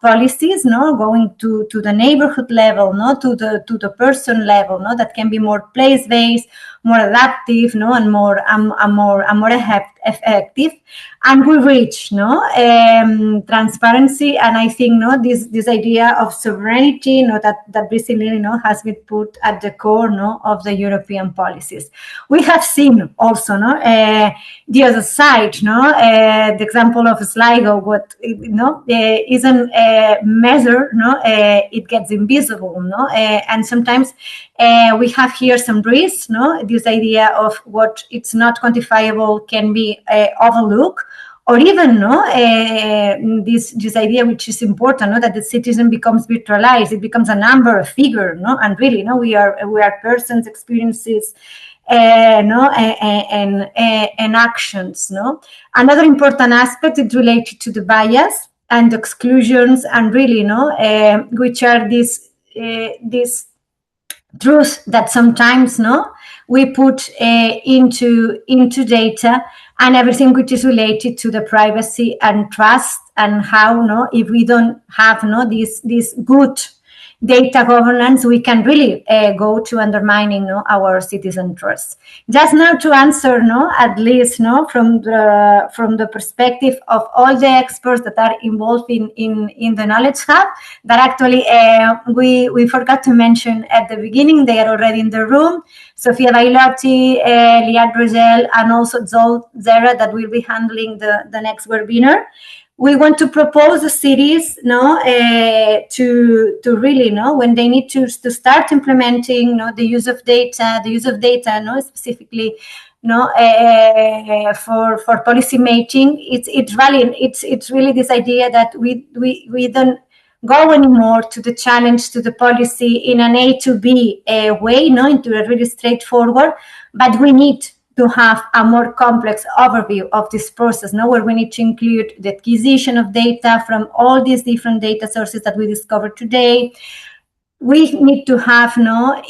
policies, going to the neighborhood level, to the person level, that can be more place-based, more adaptive, and more effective. And we reach transparency, and I think this idea of sovereignty, that recently has been put at the core of the European policies. We have seen also the other side, the example of Sligo, what isn't measured, it gets invisible, and sometimes we have here some risks, this idea of what it's not quantifiable can be overlooked, or even this idea, which is important, that the citizen becomes virtualized, it becomes a number, a figure, and really, we are persons, experiences, and actions. Another important aspect is related to the bias and exclusions, and really, which are these truths that sometimes we put into data, and everything which is related to the privacy and trust, and how if we don't have this good data governance, we can really go to undermining our citizen trust. Just now to answer, at least from the perspective of all the experts that are involved in the Knowledge Hub, that actually we forgot to mention at the beginning. They are already in the room. Sofia Bailotti, Liad Rogel, and also Zol Zera, that will be handling the next webinar. We want to propose the cities, to really, when they need to start implementing, the use of data, specifically, for policy making. It's really this idea that we don't go anymore to the challenge, to the policy in an A to B way, into a really straightforward, but we need to have a more complex overview of this process, where we need to include the acquisition of data from all these different data sources that we discovered today. We need to have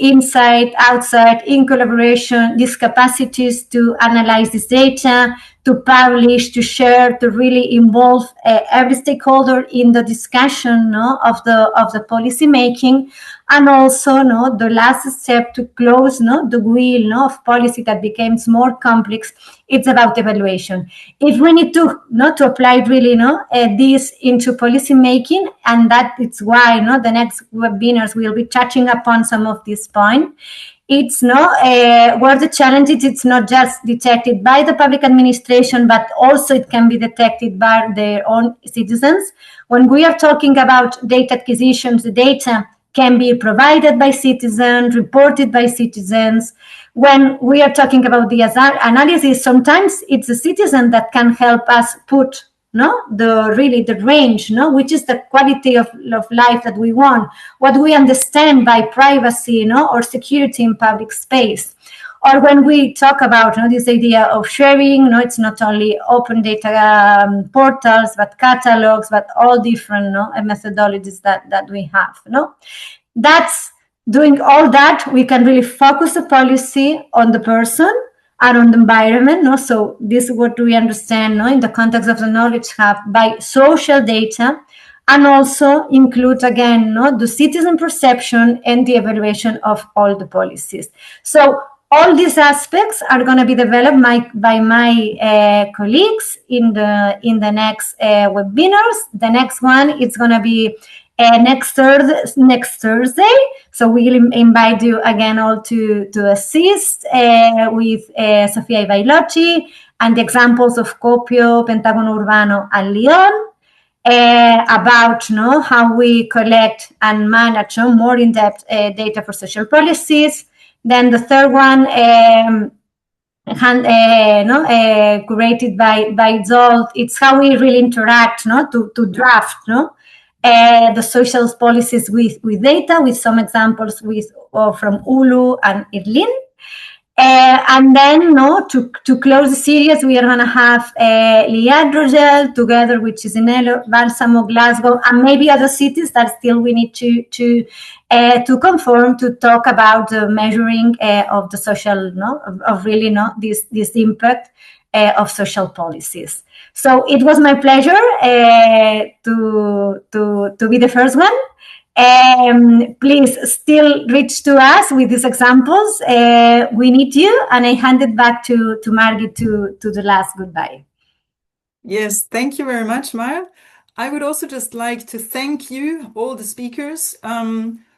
inside, outside, in collaboration, these capacities to analyze this data, to publish, to share, to really involve every stakeholder in the discussion, no, of the policy making, and also, no, the last step to close, no, the wheel, no, of policy that becomes more complex. It's about evaluation. If we need to, not to apply really, no, this into policy making, and that it's why, no, the next webinars will be touching upon some of this point. It's where the challenge is, it's not just detected by the public administration, but also it can be detected by their own citizens. When we are talking about data acquisitions, the data can be provided by citizens, reported by citizens. When we are talking about the analysis, sometimes it's a citizen that can help us put the range, which is the quality of life that we want, what we understand by privacy, or security in public space. Or when we talk about this idea of sharing, it's not only open data portals, but catalogs, but all different methodologies that we have. That's doing all that, we can really focus the policy on the person and on the environment. So this is what we understand in the context of the knowledge hub by social data, and also include again the citizen perception and the evaluation of all the policies. So all these aspects are going to be developed by my colleagues in the next webinars. The next one is going to be next Thursday. So we'll invite you again all to assist with Sofia Bailochi and the examples of Copio, Pentágono Urbano, and Lyon. About how we collect and manage more in-depth data for social policies. Then the third one, curated by Zolt, it's how we really interact to draft the social policies with data, with some examples from Ulu and Irlin. And then to close the series, we are going to have Liad Rogel together with Cisinello, Balsamo, Glasgow, and maybe other cities that still we need to confirm to talk about the measuring of the social, of really this impact of social policies. So it was my pleasure to be the first one. Please still reach to us with these examples. We need you, and I hand it back to Margit to the last goodbye. Yes, thank you very much, Mara. I would also just like to thank you, all the speakers,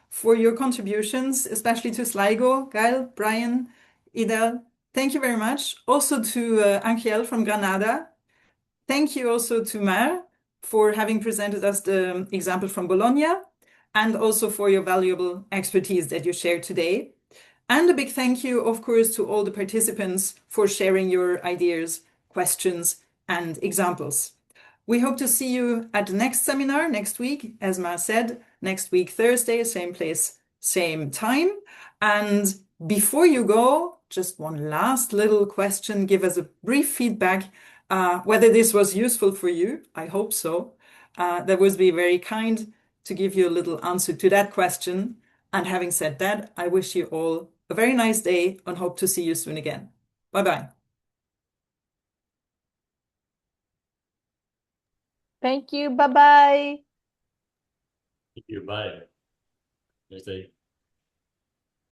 for your contributions, especially to Sligo, Gail, Brian, Idel. Thank you very much. Also to Angel from Granada. Thank you also to Mar for having presented us the example from Bologna, and also for your valuable expertise that you shared today. And a big thank you, of course, to all the participants for sharing your ideas, questions, and examples. We hope to see you at the next seminar next week, as Mar said, next week, Thursday, same place, same time. And before you go, just one last little question, give us a brief feedback, whether this was useful for you. I hope so. That would be very kind to give you a little answer to that question. And having said that, I wish you all a very nice day and hope to see you soon again. Bye-bye. Thank you. Bye-bye. Thank you. Bye. Nice day.